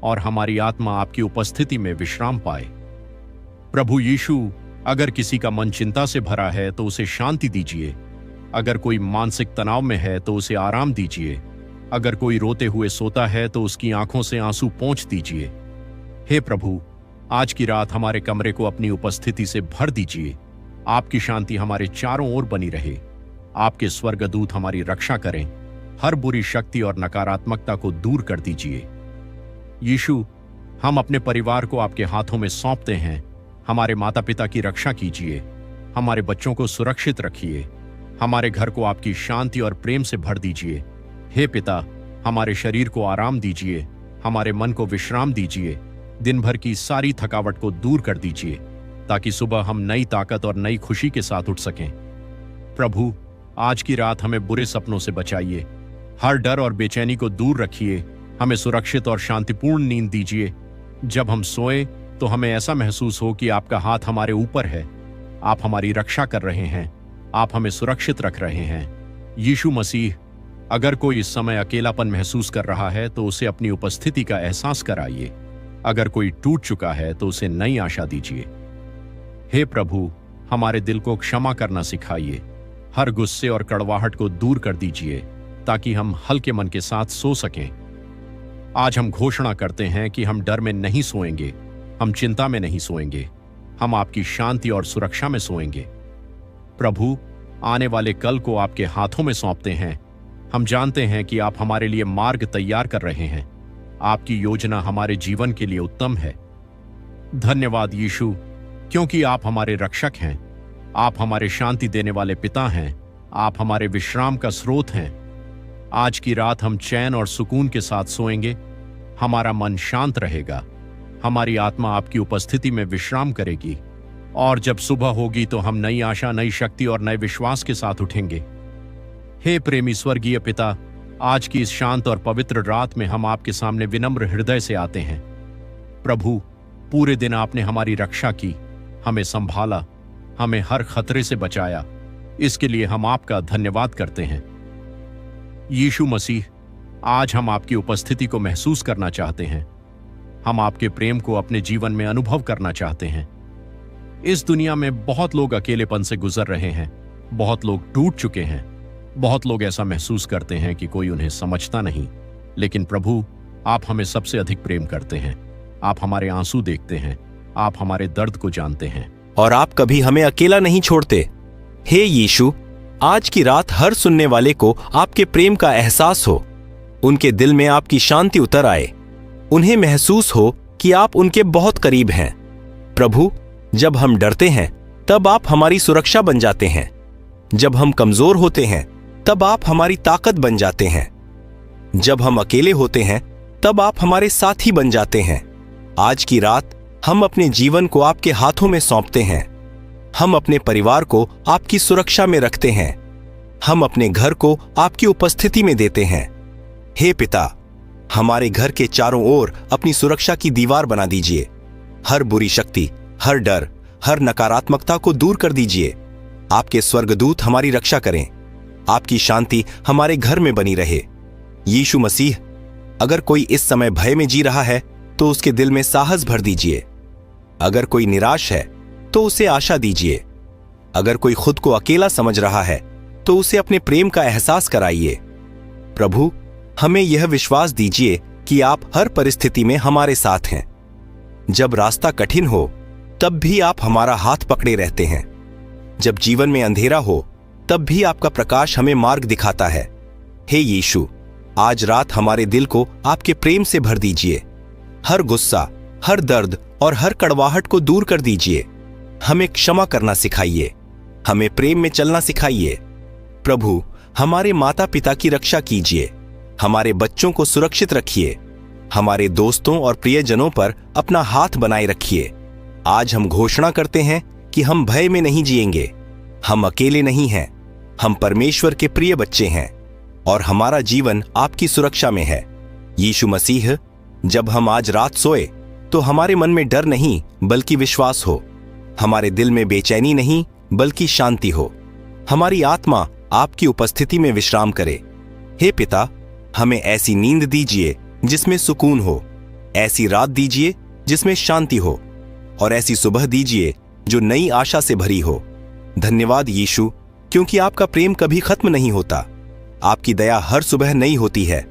और हमारी आत्मा आपकी उपस्थिति में विश्राम पाए। प्रभु यीशु, अगर किसी का मन चिंता से भरा है तो उसे शांति दीजिए। अगर कोई मानसिक तनाव में है तो उसे आराम दीजिए। अगर कोई रोते हुए सोता है तो उसकी आंखों से आंसू पोंछ दीजिए। हे प्रभु, आज की रात हमारे कमरे को अपनी उपस्थिति से भर दीजिए। आपकी शांति हमारे चारों ओर बनी रहे। आपके स्वर्गदूत हमारी रक्षा करें। हर बुरी शक्ति और नकारात्मकता को दूर कर दीजिए। यीशु, हम अपने परिवार को आपके हाथों में सौंपते हैं। हमारे माता पिता की रक्षा कीजिए। हमारे बच्चों को सुरक्षित रखिए। हमारे घर को आपकी शांति और प्रेम से भर दीजिए। हे पिता, हमारे शरीर को आराम दीजिए। हमारे मन को विश्राम दीजिए। दिन भर की सारी थकावट को दूर कर दीजिए ताकि सुबह हम नई ताकत और नई खुशी के साथ उठ सकें। प्रभु, आज की रात हमें बुरे सपनों से बचाइए। हर डर और बेचैनी को दूर रखिए। हमें सुरक्षित और शांतिपूर्ण नींद दीजिए। जब हम सोएं तो हमें ऐसा महसूस हो कि आपका हाथ हमारे ऊपर है। आप हमारी रक्षा कर रहे हैं। आप हमें सुरक्षित रख रहे हैं। यीशु मसीह, अगर कोई इस समय अकेलापन महसूस कर रहा है तो उसे अपनी उपस्थिति का एहसास कराइए। अगर कोई टूट चुका है तो उसे नई आशा दीजिए। हे प्रभु, हमारे दिल को क्षमा करना सिखाइए। हर गुस्से और कड़वाहट को दूर कर दीजिए ताकि हम हल्के मन के साथ सो सकें। आज हम घोषणा करते हैं कि हम डर में नहीं सोएंगे, हम चिंता में नहीं सोएंगे, हम आपकी शांति और सुरक्षा में सोएंगे। प्रभु, आने वाले कल को आपके हाथों में सौंपते हैं। हम जानते हैं कि आप हमारे लिए मार्ग तैयार कर रहे हैं। आपकी योजना हमारे जीवन के लिए उत्तम है। धन्यवाद यीशु, क्योंकि आप हमारे रक्षक हैं। आप हमारे शांति देने वाले पिता हैं। आप हमारे विश्राम का स्रोत हैं। आज की रात हम चैन और सुकून के साथ सोएंगे। हमारा मन शांत रहेगा। हमारी आत्मा आपकी उपस्थिति में विश्राम करेगी और जब सुबह होगी तो हम नई आशा, नई शक्ति और नए विश्वास के साथ उठेंगे। हे प्रेमी स्वर्गीय पिता, आज की इस शांत और पवित्र रात में हम आपके सामने विनम्र हृदय से आते हैं। प्रभु, पूरे दिन आपने हमारी रक्षा की, हमें संभाला, हमें हर खतरे से बचाया। इसके लिए हम आपका धन्यवाद करते हैं। यीशु मसीह, आज हम आपकी उपस्थिति को महसूस करना चाहते हैं। हम आपके प्रेम को अपने जीवन में अनुभव करना चाहते हैं। इस दुनिया में बहुत लोग अकेलेपन से गुजर रहे हैं। बहुत लोग टूट चुके हैं। बहुत लोग ऐसा महसूस करते हैं कि कोई उन्हें समझता नहीं। लेकिन प्रभु, आप हमें सबसे अधिक प्रेम करते हैं। आप हमारे आंसू देखते हैं। आप हमारे दर्द को जानते हैं और आप कभी हमें अकेला नहीं छोड़ते। हे यीशु, आज की रात हर सुनने वाले को आपके प्रेम का एहसास हो। उनके दिल में आपकी शांति उतर आए। उन्हें महसूस हो कि आप उनके बहुत करीब हैं। प्रभु, जब हम डरते हैं तब आप हमारी सुरक्षा बन जाते हैं। जब हम कमजोर होते हैं तब आप हमारी ताकत बन जाते हैं। जब हम अकेले होते हैं तब आप हमारे साथी बन जाते हैं। आज की रात हम अपने जीवन को आपके हाथों में सौंपते हैं। हम अपने परिवार को आपकी सुरक्षा में रखते हैं। हम अपने घर को आपकी उपस्थिति में देते हैं। हे पिता, हमारे घर के चारों ओर अपनी सुरक्षा की दीवार बना दीजिए। हर बुरी शक्ति, हर डर, हर नकारात्मकता को दूर कर दीजिए। आपके स्वर्गदूत हमारी रक्षा करें। आपकी शांति हमारे घर में बनी रहे। यीशु मसीह, अगर कोई इस समय भय में जी रहा है तो उसके दिल में साहस भर दीजिए। अगर कोई निराश है तो उसे आशा दीजिए। अगर कोई खुद को अकेला समझ रहा है तो उसे अपने प्रेम का एहसास कराइए। प्रभु, हमें यह विश्वास दीजिए कि आप हर परिस्थिति में हमारे साथ हैं। जब रास्ता कठिन हो तब भी आप हमारा हाथ पकड़े रहते हैं। जब जीवन में अंधेरा हो तब भी आपका प्रकाश हमें मार्ग दिखाता है। हे यीशु, आज रात हमारे दिल को आपके प्रेम से भर दीजिए। हर गुस्सा, हर दर्द और हर कड़वाहट को दूर कर दीजिए। हमें क्षमा करना सिखाइए। हमें प्रेम में चलना सिखाइए। प्रभु, हमारे माता पिता की रक्षा कीजिए। हमारे बच्चों को सुरक्षित रखिए। हमारे दोस्तों और प्रियजनों पर अपना हाथ बनाए रखिए। आज हम घोषणा करते हैं कि हम भय में नहीं जिएंगे। हम अकेले नहीं हैं। हम परमेश्वर के प्रिय बच्चे हैं और हमारा जीवन आपकी सुरक्षा में है। यीशु मसीह, जब हम आज रात सोए तो हमारे मन में डर नहीं बल्कि विश्वास हो। हमारे दिल में बेचैनी नहीं बल्कि शांति हो। हमारी आत्मा आपकी उपस्थिति में विश्राम करे। हे पिता, हमें ऐसी नींद दीजिए जिसमें सुकून हो, ऐसी रात दीजिए जिसमें शांति हो, और ऐसी सुबह दीजिए जो नई आशा से भरी हो। धन्यवाद यीशु, क्योंकि आपका प्रेम कभी खत्म नहीं होता। आपकी दया हर सुबह नई होती है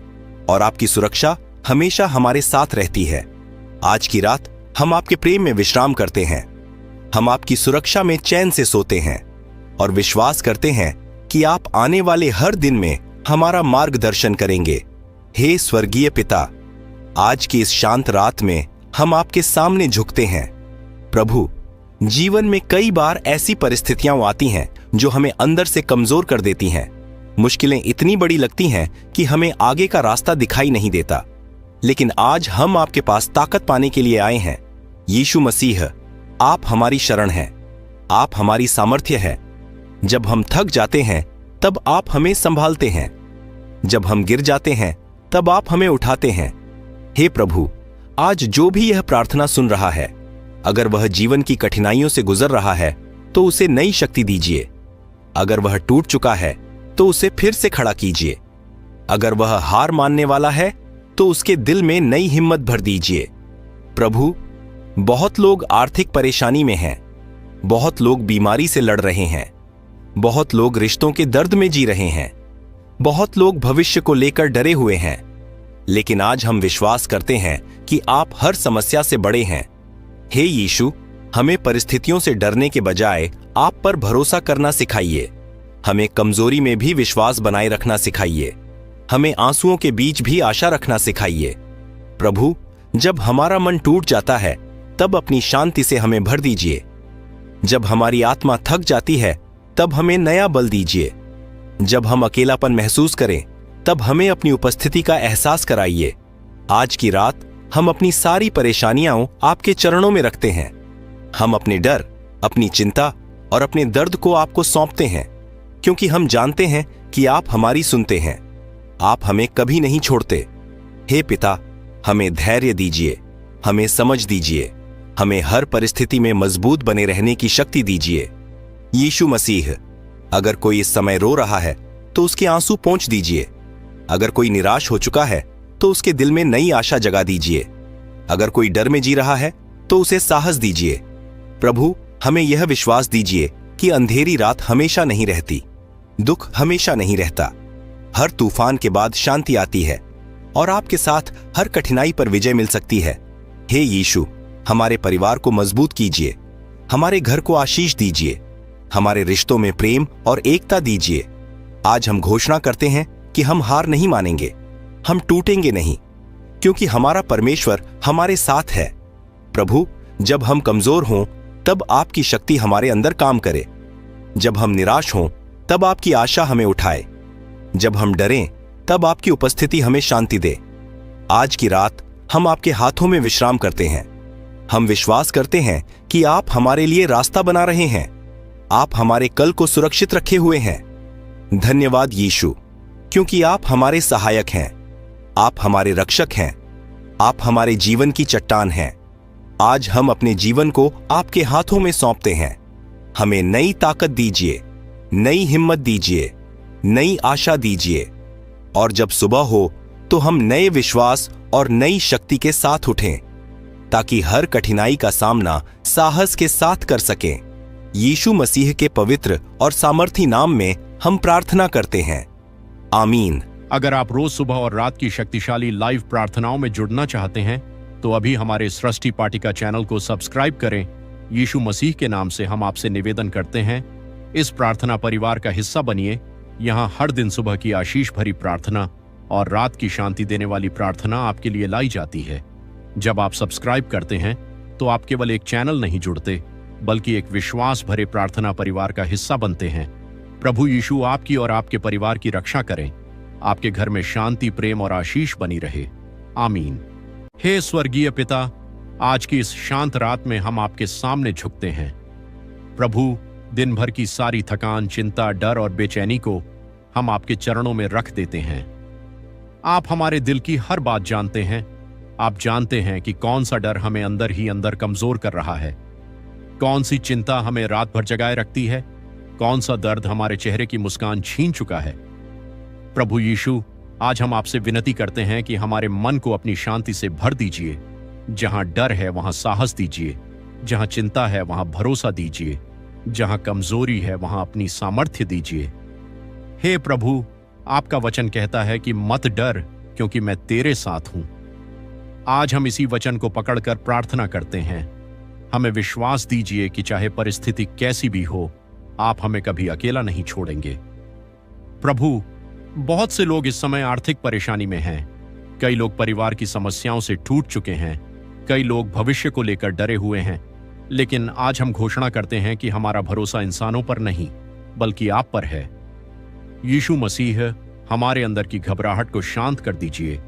और आपकी सुरक्षा हमेशा हमारे साथ रहती है। आज की रात हम आपके प्रेम में विश्राम करते हैं। हम आपकी सुरक्षा में चैन से सोते हैं और विश्वास करते हैं कि आप आने वाले हर दिन में हमारा मार्गदर्शन करेंगे। हे स्वर्गीय पिता, आज की इस शांत रात में हम आपके सामने झुकते हैं। प्रभु, जीवन में कई बार ऐसी परिस्थितियां आती हैं जो हमें अंदर से कमजोर कर देती हैं। मुश्किलें इतनी बड़ी लगती हैं कि हमें आगे का रास्ता दिखाई नहीं देता। लेकिन आज हम आपके पास ताकत पाने के लिए आए हैं। यीशु मसीह, आप हमारी शरण हैं, आप हमारी सामर्थ्य है। जब हम थक जाते हैं तब आप हमें संभालते हैं। जब हम गिर जाते हैं तब आप हमें उठाते हैं। हे प्रभु, आज जो भी यह प्रार्थना सुन रहा है, अगर वह जीवन की कठिनाइयों से गुजर रहा है तो उसे नई शक्ति दीजिए। अगर वह टूट चुका है तो उसे फिर से खड़ा कीजिए। अगर वह हार मानने वाला है तो उसके दिल में नई हिम्मत भर दीजिए। प्रभु, बहुत लोग आर्थिक परेशानी में हैं, बहुत लोग बीमारी से लड़ रहे हैं, बहुत लोग रिश्तों के दर्द में जी रहे हैं, बहुत लोग भविष्य को लेकर डरे हुए हैं। लेकिन आज हम विश्वास करते हैं कि आप हर समस्या से बड़े हैं। हे यीशु, हमें परिस्थितियों से डरने के बजाय आप पर भरोसा करना सिखाइए। हमें कमजोरी में भी विश्वास बनाए रखना सिखाइए। हमें आंसुओं के बीच भी आशा रखना सिखाइए। प्रभु, जब हमारा मन टूट जाता है तब अपनी शांति से हमें भर दीजिए। जब हमारी आत्मा थक जाती है तब हमें नया बल दीजिए। जब हम अकेलापन महसूस करें तब हमें अपनी उपस्थिति का एहसास कराइए। आज की रात हम अपनी सारी परेशानियां आपके चरणों में रखते हैं। हम अपने डर, अपनी चिंता और अपने दर्द को आपको सौंपते हैं, क्योंकि हम जानते हैं कि आप हमारी सुनते हैं। आप हमें कभी नहीं छोड़ते। हे पिता, हमें धैर्य दीजिए, हमें समझ दीजिए, हमें हर परिस्थिति में मजबूत बने रहने की शक्ति दीजिए। यीशु मसीह, अगर कोई इस समय रो रहा है तो उसके आंसू पोंछ दीजिए। अगर कोई निराश हो चुका है तो उसके दिल में नई आशा जगा दीजिए। अगर कोई डर में जी रहा है तो उसे साहस दीजिए। प्रभु, हमें यह विश्वास दीजिए कि अंधेरी रात हमेशा नहीं रहती, दुख हमेशा नहीं रहता। हर तूफान के बाद शांति आती है और आपके साथ हर कठिनाई पर विजय मिल सकती है। हे यीशु, हमारे परिवार को मजबूत कीजिए, हमारे घर को आशीष दीजिए, हमारे रिश्तों में प्रेम और एकता दीजिए। आज हम घोषणा करते हैं कि हम हार नहीं मानेंगे, हम टूटेंगे नहीं, क्योंकि हमारा परमेश्वर हमारे साथ है। प्रभु, जब हम कमजोर हों तब आपकी शक्ति हमारे अंदर काम करे। जब हम निराश हों तब आपकी आशा हमें उठाए। जब हम डरें तब आपकी उपस्थिति हमें शांति दे। आज की रात हम आपके हाथों में विश्राम करते हैं। हम विश्वास करते हैं कि आप हमारे लिए रास्ता बना रहे हैं। आप हमारे कल को सुरक्षित रखे हुए हैं। धन्यवाद यीशु, क्योंकि आप हमारे सहायक हैं, आप हमारे रक्षक हैं, आप हमारे जीवन की चट्टान हैं। आज हम अपने जीवन को आपके हाथों में सौंपते हैं। हमें नई ताकत दीजिए, नई हिम्मत दीजिए, नई आशा दीजिए, और जब सुबह हो तो हम नए विश्वास और नई शक्ति के साथ उठें, ताकि हर कठिनाई का सामना साहस के साथ कर सकें। यीशु मसीह के पवित्र और सामर्थी नाम में हम प्रार्थना करते हैं, आमीन। अगर आप रोज सुबह और रात की शक्तिशाली लाइव प्रार्थनाओं में जुड़ना चाहते हैं तो अभी हमारे सृष्टि पाटिका चैनल को सब्सक्राइब करें। यीशु मसीह के नाम से हम आपसे निवेदन करते हैं, इस प्रार्थना परिवार का हिस्सा बनिए। यहाँ हर दिन सुबह की आशीष भरी प्रार्थना और रात की शांति देने वाली प्रार्थना आपके लिए लाई जाती है। जब आप सब्सक्राइब करते हैं तो आप केवल एक चैनल नहीं जुड़ते, बल्कि एक विश्वास भरे प्रार्थना परिवार का हिस्सा बनते हैं। प्रभु यीशु आपकी और आपके परिवार की रक्षा करें। आपके घर में शांति, प्रेम और आशीष बनी रहे, आमीन। हे स्वर्गीय पिता, आज की इस शांत रात में हम आपके सामने झुकते हैं। प्रभु, दिन भर की सारी थकान, चिंता, डर और बेचैनी को हम आपके चरणों में रख देते हैं। आप हमारे दिल की हर बात जानते हैं। आप जानते हैं कि कौन सा डर हमें अंदर ही अंदर कमजोर कर रहा है। कौन सी चिंता हमें रात भर जगाए रखती है? कौन सा दर्द हमारे चेहरे की मुस्कान छीन चुका है? प्रभु यीशु, आज हम आपसे विनती करते हैं कि हमारे मन को अपनी शांति से भर दीजिए। जहां डर है वहां साहस दीजिए, जहां चिंता है वहां भरोसा दीजिए, जहां कमजोरी है वहां अपनी सामर्थ्य दीजिए। हे प्रभु, आपका वचन कहता है कि मत डर, क्योंकि मैं तेरे साथ हूं। आज हम इसी वचन को पकड़कर प्रार्थना करते हैं। हमें विश्वास दीजिए कि चाहे परिस्थिति कैसी भी हो, आप हमें कभी अकेला नहीं छोड़ेंगे। प्रभु, बहुत से लोग इस समय आर्थिक परेशानी में हैं। कई लोग परिवार की समस्याओं से टूट चुके हैं। कई लोग भविष्य को लेकर डरे हुए हैं। लेकिन आज हम घोषणा करते हैं कि हमारा भरोसा इंसानों पर नहीं, बल्कि आप पर है। यीशु मसीह, हमारे अंदर की घबराहट को शांत कर दीजिए।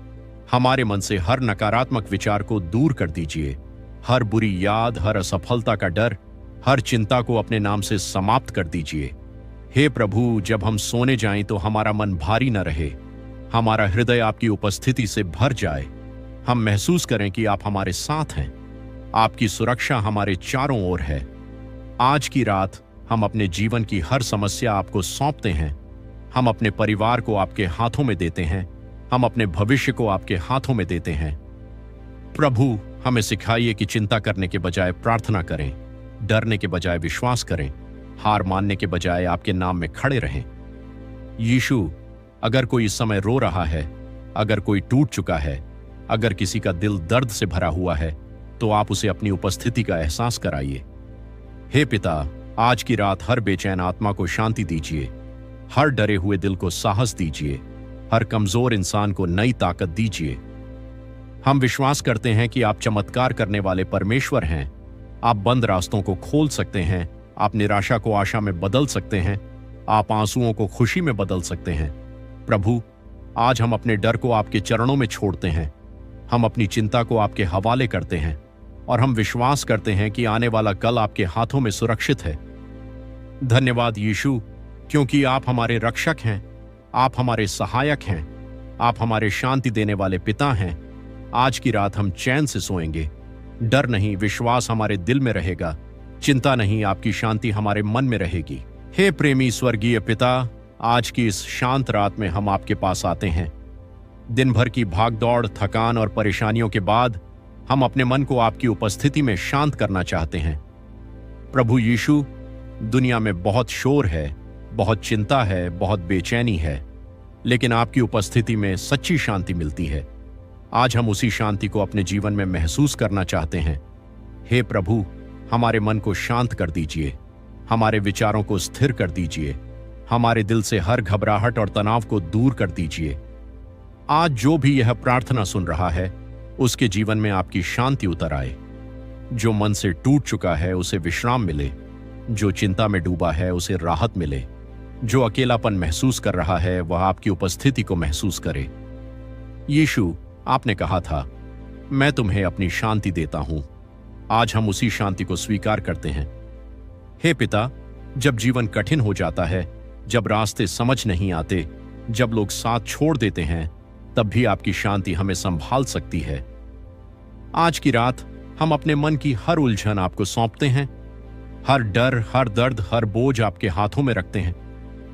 हमारे मन से हर नकारात्मक विचार को दूर कर दीजिए। हर बुरी याद, हर असफलता का डर, हर चिंता को अपने नाम से समाप्त कर दीजिए। हे प्रभु, जब हम सोने जाएं तो हमारा मन भारी न रहे, हमारा हृदय आपकी उपस्थिति से भर जाए। हम महसूस करें कि आप हमारे साथ हैं। आपकी सुरक्षा हमारे चारों ओर है। आज की रात हम अपने जीवन की हर समस्या आपको सौंपते हैं। हम अपने परिवार को आपके हाथों में देते हैं। हम अपने भविष्य को आपके हाथों में देते हैं। प्रभु, हमें सिखाइए कि चिंता करने के बजाय प्रार्थना करें, डरने के बजाय विश्वास करें, हार मानने के बजाय आपके नाम में खड़े रहें। यीशु, अगर कोई इस समय रो रहा है, अगर कोई टूट चुका है, अगर किसी का दिल दर्द से भरा हुआ है, तो आप उसे अपनी उपस्थिति का एहसास कराइए। हे पिता, आज की रात हर बेचैन आत्मा को शांति दीजिए। हर डरे हुए दिल को साहस दीजिए। हर कमजोर इंसान को नई ताकत दीजिए। हम विश्वास करते हैं कि आप चमत्कार करने वाले परमेश्वर हैं। आप बंद रास्तों को खोल सकते हैं। आप निराशा को आशा में बदल सकते हैं। आप आंसुओं को खुशी में बदल सकते हैं। प्रभु, आज हम अपने डर को आपके चरणों में छोड़ते हैं। हम अपनी चिंता को आपके हवाले करते हैं और हम विश्वास करते हैं कि आने वाला कल आपके हाथों में सुरक्षित है। धन्यवाद यीशु, क्योंकि आप हमारे रक्षक हैं। आप हमारे सहायक हैं। आप हमारे शांति देने वाले पिता हैं। आज की रात हम चैन से सोएंगे। डर नहीं, विश्वास हमारे दिल में रहेगा। चिंता नहीं, आपकी शांति हमारे मन में रहेगी। हे प्रेमी स्वर्गीय पिता, आज की इस शांत रात में हम आपके पास आते हैं। दिन भर की भागदौड़, थकान और परेशानियों के बाद हम अपने मन को आपकी उपस्थिति में शांत करना चाहते हैं। प्रभु यीशु, दुनिया में बहुत शोर है, बहुत चिंता है, बहुत बेचैनी है, लेकिन आपकी उपस्थिति में सच्ची शांति मिलती है। आज हम उसी शांति को अपने जीवन में महसूस करना चाहते हैं। हे प्रभु, हमारे मन को शांत कर दीजिए। हमारे विचारों को स्थिर कर दीजिए। हमारे दिल से हर घबराहट और तनाव को दूर कर दीजिए। आज जो भी यह प्रार्थना सुन रहा है, उसके जीवन में आपकी शांति उतर आए। जो मन से टूट चुका है उसे विश्राम मिले। जो चिंता में डूबा है उसे राहत मिले। जो अकेलापन महसूस कर रहा है वह आपकी उपस्थिति को महसूस करे। यीशु, आपने कहा था, मैं तुम्हें अपनी शांति देता हूं। आज हम उसी शांति को स्वीकार करते हैं। हे पिता, जब जीवन कठिन हो जाता है, जब रास्ते समझ नहीं आते, जब लोग साथ छोड़ देते हैं, तब भी आपकी शांति हमें संभाल सकती है। आज की रात हम अपने मन की हर उलझन आपको सौंपते हैं। हर डर, हर दर्द, हर बोझ आपके हाथों में रखते हैं,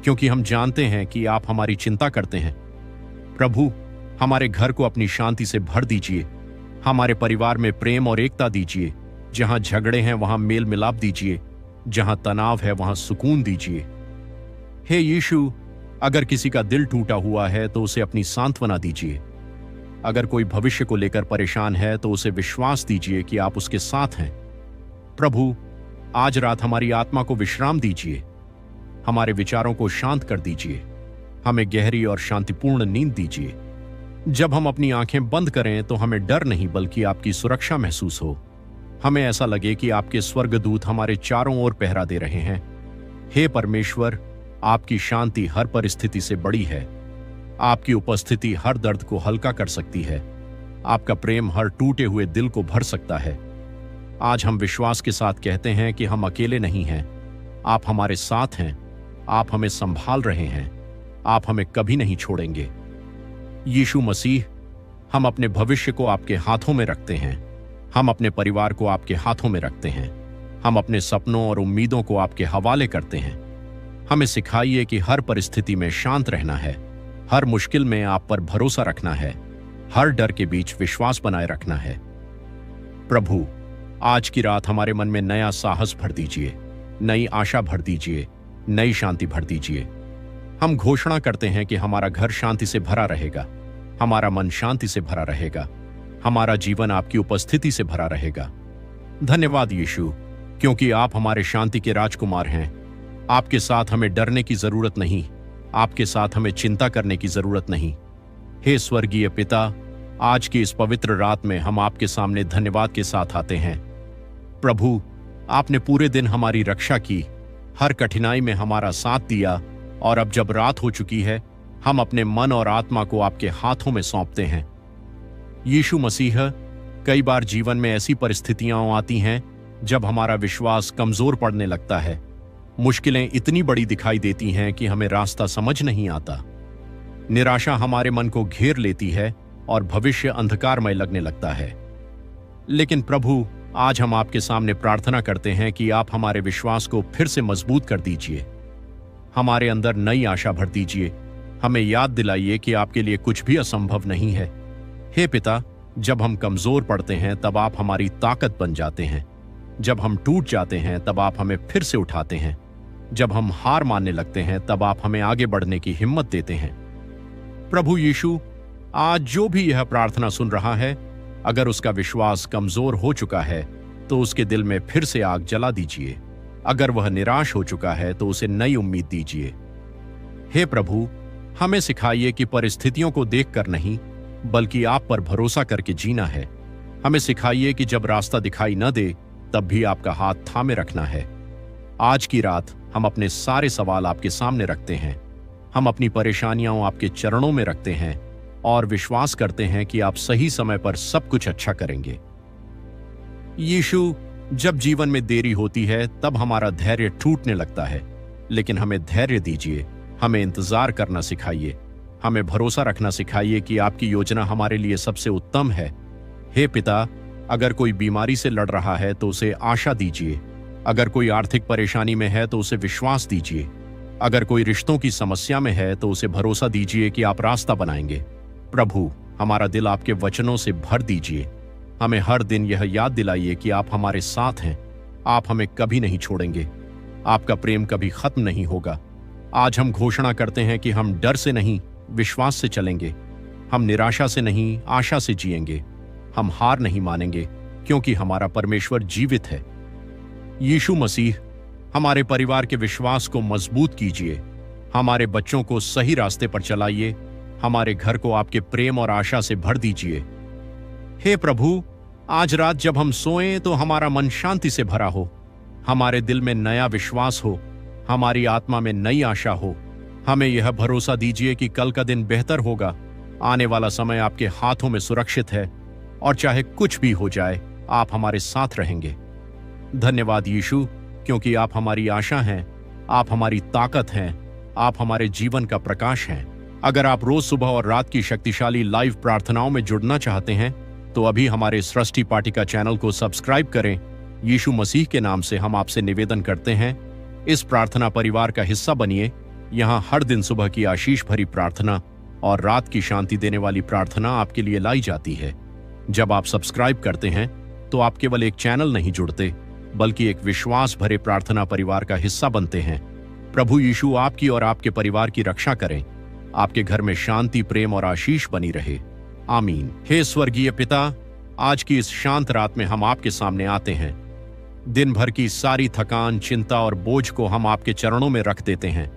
क्योंकि हम जानते हैं कि आप हमारी चिंता करते हैं। प्रभु, हमारे घर को अपनी शांति से भर दीजिए। हमारे परिवार में प्रेम और एकता दीजिए। जहां झगड़े हैं वहां मेल मिलाप दीजिए। जहां तनाव है वहां सुकून दीजिए। हे यीशु, अगर किसी का दिल टूटा हुआ है तो उसे अपनी सांत्वना दीजिए। अगर कोई भविष्य को लेकर परेशान है तो उसे विश्वास दीजिए कि आप उसके साथ हैं। प्रभु, आज रात हमारी आत्मा को विश्राम दीजिए। हमारे विचारों को शांत कर दीजिए। हमें गहरी और शांतिपूर्ण नींद दीजिए। जब हम अपनी आंखें बंद करें तो हमें डर नहीं बल्कि आपकी सुरक्षा महसूस हो। हमें ऐसा लगे कि आपके स्वर्गदूत हमारे चारों ओर पहरा दे रहे हैं। हे परमेश्वर, आपकी शांति हर परिस्थिति से बड़ी है। आपकी उपस्थिति हर दर्द को हल्का कर सकती है। आपका प्रेम हर टूटे हुए दिल को भर सकता है। आज हम विश्वास के साथ कहते हैं कि हम अकेले नहीं हैं। आप हमारे साथ हैं। आप हमें संभाल रहे हैं। आप हमें कभी नहीं छोड़ेंगे। यीशु मसीह, हम अपने भविष्य को आपके हाथों में रखते हैं। हम अपने परिवार को आपके हाथों में रखते हैं। हम अपने सपनों और उम्मीदों को आपके हवाले करते हैं। हमें सिखाइए कि हर परिस्थिति में शांत रहना है, हर मुश्किल में आप पर भरोसा रखना है, हर डर के बीच विश्वास बनाए रखना है। प्रभु, आज की रात हमारे मन में नया साहस भर दीजिए, नई आशा भर दीजिए, नई शांति भर दीजिए। हम घोषणा करते हैं कि हमारा घर शांति से भरा रहेगा, हमारा मन शांति से भरा रहेगा, हमारा जीवन आपकी उपस्थिति से भरा रहेगा। धन्यवाद यीशु, क्योंकि आप हमारे शांति के राजकुमार हैं। आपके साथ हमें डरने की जरूरत नहीं, आपके साथ हमें चिंता करने की जरूरत नहीं। हे स्वर्गीय पिता, आज की इस पवित्र रात में हम आपके सामने धन्यवाद के साथ आते हैं। प्रभु, आपने पूरे दिन हमारी रक्षा की, हर कठिनाई में हमारा साथ दिया, और अब जब रात हो चुकी है, हम अपने मन और आत्मा को आपके हाथों में सौंपते हैं। यीशु मसीह, कई बार जीवन में ऐसी परिस्थितियां आती हैं जब हमारा विश्वास कमजोर पड़ने लगता है। मुश्किलें इतनी बड़ी दिखाई देती हैं कि हमें रास्ता समझ नहीं आता। निराशा हमारे मन को घेर लेती है और भविष्य अंधकारमय लगने लगता है। लेकिन प्रभु, आज हम आपके सामने प्रार्थना करते हैं कि आप हमारे विश्वास को फिर से मजबूत कर दीजिए, हमारे अंदर नई आशा भर दीजिए। हमें याद दिलाइए कि आपके लिए कुछ भी असंभव नहीं है। हे पिता, जब हम कमजोर पड़ते हैं तब आप हमारी ताकत बन जाते हैं। जब हम टूट जाते हैं तब आप हमें फिर से उठाते हैं। जब हम हार मानने लगते हैं तब आप हमें आगे बढ़ने की हिम्मत देते हैं। प्रभु यीशु, आज जो भी यह प्रार्थना सुन रहा है, अगर उसका विश्वास कमजोर हो चुका है तो उसके दिल में फिर से आग जला दीजिए। अगर वह निराश हो चुका है तो उसे नई उम्मीद दीजिए। हे प्रभु, हमें सिखाइए कि परिस्थितियों को देखकर नहीं, बल्कि आप पर भरोसा करके जीना है। हमें सिखाइए कि जब रास्ता दिखाई न दे तब भी आपका हाथ थामे रखना है। आज की रात हम अपने सारे सवाल आपके सामने रखते हैं। हम अपनी परेशानियां आपके चरणों में रखते हैं और विश्वास करते हैं कि आप सही समय पर सब कुछ अच्छा करेंगे। यीशु, जब जीवन में देरी होती है तब हमारा धैर्य टूटने लगता है, लेकिन हमें धैर्य दीजिए, हमें इंतजार करना सिखाइए, हमें भरोसा रखना सिखाइए कि आपकी योजना हमारे लिए सबसे उत्तम है। हे पिता, अगर कोई बीमारी से लड़ रहा है तो उसे आशा दीजिए, अगर कोई आर्थिक परेशानी में है तो उसे विश्वास दीजिए, अगर कोई रिश्तों की समस्या में है तो उसे भरोसा दीजिए कि आप रास्ता बनाएंगे। प्रभु, हमारा दिल आपके वचनों से भर दीजिए। हमें हर दिन यह याद दिलाइए कि आप हमारे साथ हैं, आप हमें कभी नहीं छोड़ेंगे, आपका प्रेम कभी खत्म नहीं होगा। आज हम घोषणा करते हैं कि हम डर से नहीं, विश्वास से चलेंगे। हम निराशा से नहीं, आशा से जिएंगे। हम हार नहीं मानेंगे, क्योंकि हमारा परमेश्वर जीवित है। यीशु मसीह, हमारे परिवार के विश्वास को मजबूत कीजिए, हमारे बच्चों को सही रास्ते पर चलाइए, हमारे घर को आपके प्रेम और आशा से भर दीजिए। हे प्रभु, आज रात जब हम सोएं तो हमारा मन शांति से भरा हो, हमारे दिल में नया विश्वास हो, हमारी आत्मा में नई आशा हो। हमें यह भरोसा दीजिए कि कल का दिन बेहतर होगा, आने वाला समय आपके हाथों में सुरक्षित है, और चाहे कुछ भी हो जाए, आप हमारे साथ रहेंगे। धन्यवाद यीशु, क्योंकि आप हमारी आशा हैं, आप हमारी ताकत हैं, आप हमारे जीवन का प्रकाश हैं। अगर आप रोज सुबह और रात की शक्तिशाली लाइव प्रार्थनाओं में जुड़ना चाहते हैं तो अभी हमारे सृष्टि पाटिका चैनल को सब्सक्राइब करें। यीशु मसीह के नाम से हम आपसे निवेदन करते हैं, इस प्रार्थना परिवार का हिस्सा बनिए। यहाँ हर दिन सुबह की आशीष भरी प्रार्थना और रात की शांति देने वाली प्रार्थना आपके लिए लाई जाती है। जब आप सब्सक्राइब करते हैं तो आप केवल एक चैनल नहीं जुड़ते, बल्कि एक विश्वास भरे प्रार्थना परिवार का हिस्सा बनते हैं। प्रभु यीशु आपकी और आपके परिवार की रक्षा करें, आपके घर में शांति, प्रेम और आशीष बनी रहे। आमीन। हे स्वर्गीय पिता, आज की इस शांत रात में हम आपके सामने आते हैं। दिन भर की सारी थकान, चिंता और बोझ को हम आपके चरणों में रख देते हैं।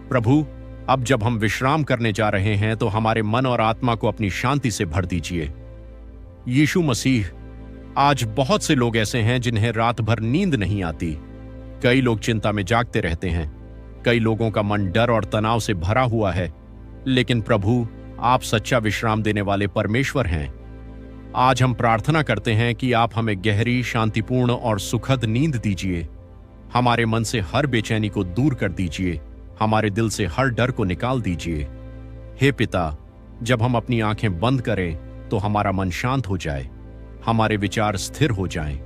प्रभु, अब जब हम विश्राम करने जा रहे हैं तो हमारे मन और आत्मा को अपनी शांति से भर दीजिए। यीशु मसीह, आज बहुत से लोग ऐसे हैं जिन्हें रात भर नींद नहीं आती। कई लोग चिंता में जागते रहते हैं, कई लोगों का मन डर और तनाव से भरा हुआ है। लेकिन प्रभु, आप सच्चा विश्राम देने वाले परमेश्वर हैं। आज हम प्रार्थना करते हैं कि आप हमें गहरी, शांतिपूर्ण और सुखद नींद दीजिए। हमारे मन से हर बेचैनी को दूर कर दीजिए, हमारे दिल से हर डर को निकाल दीजिए। हे पिता, जब हम अपनी आंखें बंद करें तो हमारा मन शांत हो जाए, हमारे विचार स्थिर हो जाएं,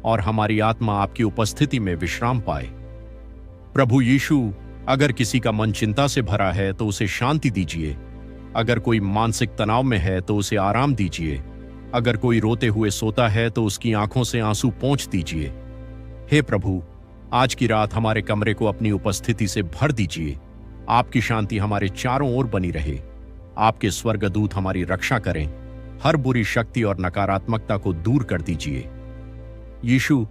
और हमारी आत्मा आपकी उपस्थिति में विश्राम पाए। प्रभु यीशु, अगर किसी का मन चिंता से भरा है तो उसे शांति दीजिए। अगर कोई मानसिक तनाव में है तो उसे आराम दीजिए। अगर कोई रोते हुए सोता है तो उसकी आंखों से आंसू पोंछ दीजिए। हे प्रभु, आज की रात हमारे कमरे को अपनी उपस्थिति से भर दीजिए। आपकी शांति हमारे चारों ओर बनी रहे। आपके स्वर्गदूत हमारी रक्षा करें। हर बुरी शक्ति और नकारात्मकता को दूर कर दीजिए। यीशु,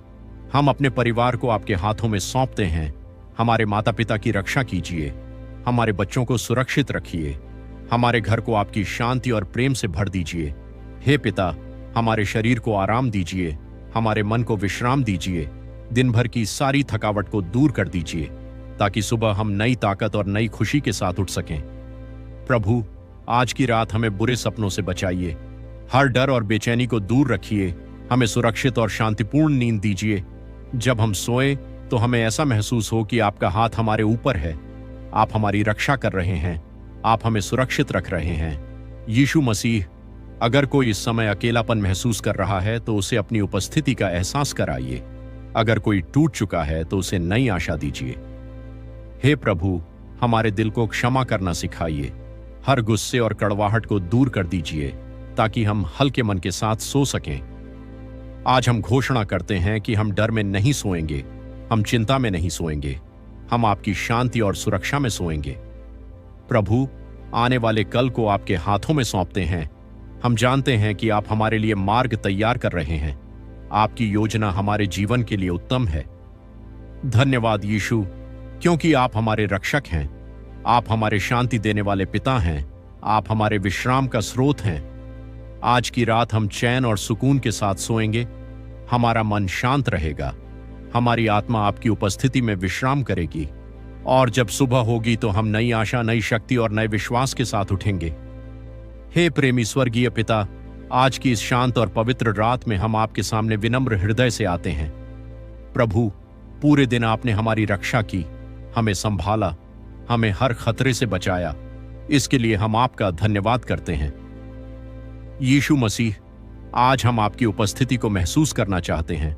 हम अपने परिवार को आपके हाथों में सौंपते हैं। हमारे माता पिता की रक्षा कीजिए। हमारे बच्चों को सुरक्षित रखिए। हमारे घर को आपकी शांति और प्रेम से भर दीजिए। हे पिता, हमारे शरीर को आराम दीजिए। हमारे मन को विश्राम दीजिए। दिन भर की सारी थकावट को दूर कर दीजिए, ताकि सुबह हम नई ताकत और नई खुशी के साथ उठ सकें। प्रभु, आज की रात हमें बुरे सपनों से बचाइए। हर डर और बेचैनी को दूर रखिए। हमें सुरक्षित और शांतिपूर्ण नींद दीजिए। जब हम सोएं तो हमें ऐसा महसूस हो कि आपका हाथ हमारे ऊपर है। आप हमारी रक्षा कर रहे हैं। आप हमें सुरक्षित रख रहे हैं। यीशु मसीह, अगर कोई इस समय अकेलापन महसूस कर रहा है तो उसे अपनी उपस्थिति का एहसास कराइए। अगर कोई टूट चुका है तो उसे नई आशा दीजिए। हे प्रभु, हमारे दिल को क्षमा करना सिखाइए। हर गुस्से और कड़वाहट को दूर कर दीजिए, ताकि हम हल्के मन के साथ सो सकें। आज हम घोषणा करते हैं कि हम डर में नहीं सोएंगे, हम चिंता में नहीं सोएंगे, हम आपकी शांति और सुरक्षा में सोएंगे। प्रभु, आने वाले कल को आपके हाथों में सौंपते हैं। हम जानते हैं कि आप हमारे लिए मार्ग तैयार कर रहे हैं। आपकी योजना हमारे जीवन के लिए उत्तम है। धन्यवाद यीशु, क्योंकि आप हमारे रक्षक हैं। आप हमारे शांति देने वाले पिता हैं। आप हमारे विश्राम का स्रोत हैं। आज की रात हम चैन और सुकून के साथ सोएंगे। हमारा मन शांत रहेगा। हमारी आत्मा आपकी उपस्थिति में विश्राम करेगी, और जब सुबह होगी तो हम नई आशा, नई शक्ति और नए विश्वास के साथ उठेंगे। हे प्रेमी स्वर्गीय पिता, आज की इस शांत और पवित्र रात में हम आपके सामने विनम्र हृदय से आते हैं। प्रभु, पूरे दिन आपने हमारी रक्षा की, हमें संभाला, हमें हर खतरे से बचाया। इसके लिए हम आपका धन्यवाद करते हैं। यीशु मसीह, आज हम आपकी उपस्थिति को महसूस करना चाहते हैं।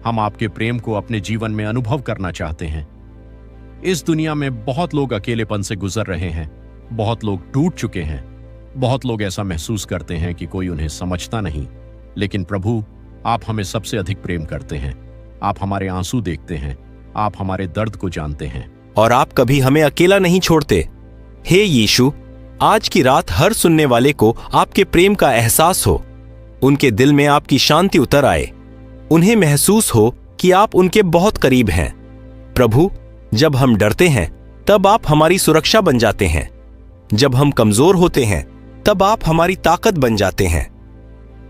हम आपके प्रेम को अपने जीवन में अनुभव करना चाहते हैं। इस दुनिया में बहुत लोग अकेलेपन से गुजर रहे हैं। बहुत लोग टूट चुके हैं। बहुत लोग ऐसा महसूस करते हैं कि कोई उन्हें समझता नहीं। लेकिन प्रभु, आप हमें सबसे अधिक प्रेम करते हैं। आप हमारे आंसू देखते हैं। आप हमारे दर्द को जानते हैं, और आप कभी हमें अकेला नहीं छोड़ते। हे यीशु, आज की रात हर सुनने वाले को आपके प्रेम का एहसास हो। उनके दिल में आपकी शांति उतर आए। उन्हें महसूस हो कि आप उनके बहुत करीब हैं। प्रभु, जब हम डरते हैं तब आप हमारी सुरक्षा बन जाते हैं। जब हम कमजोर होते हैं तब आप हमारी ताकत बन जाते हैं।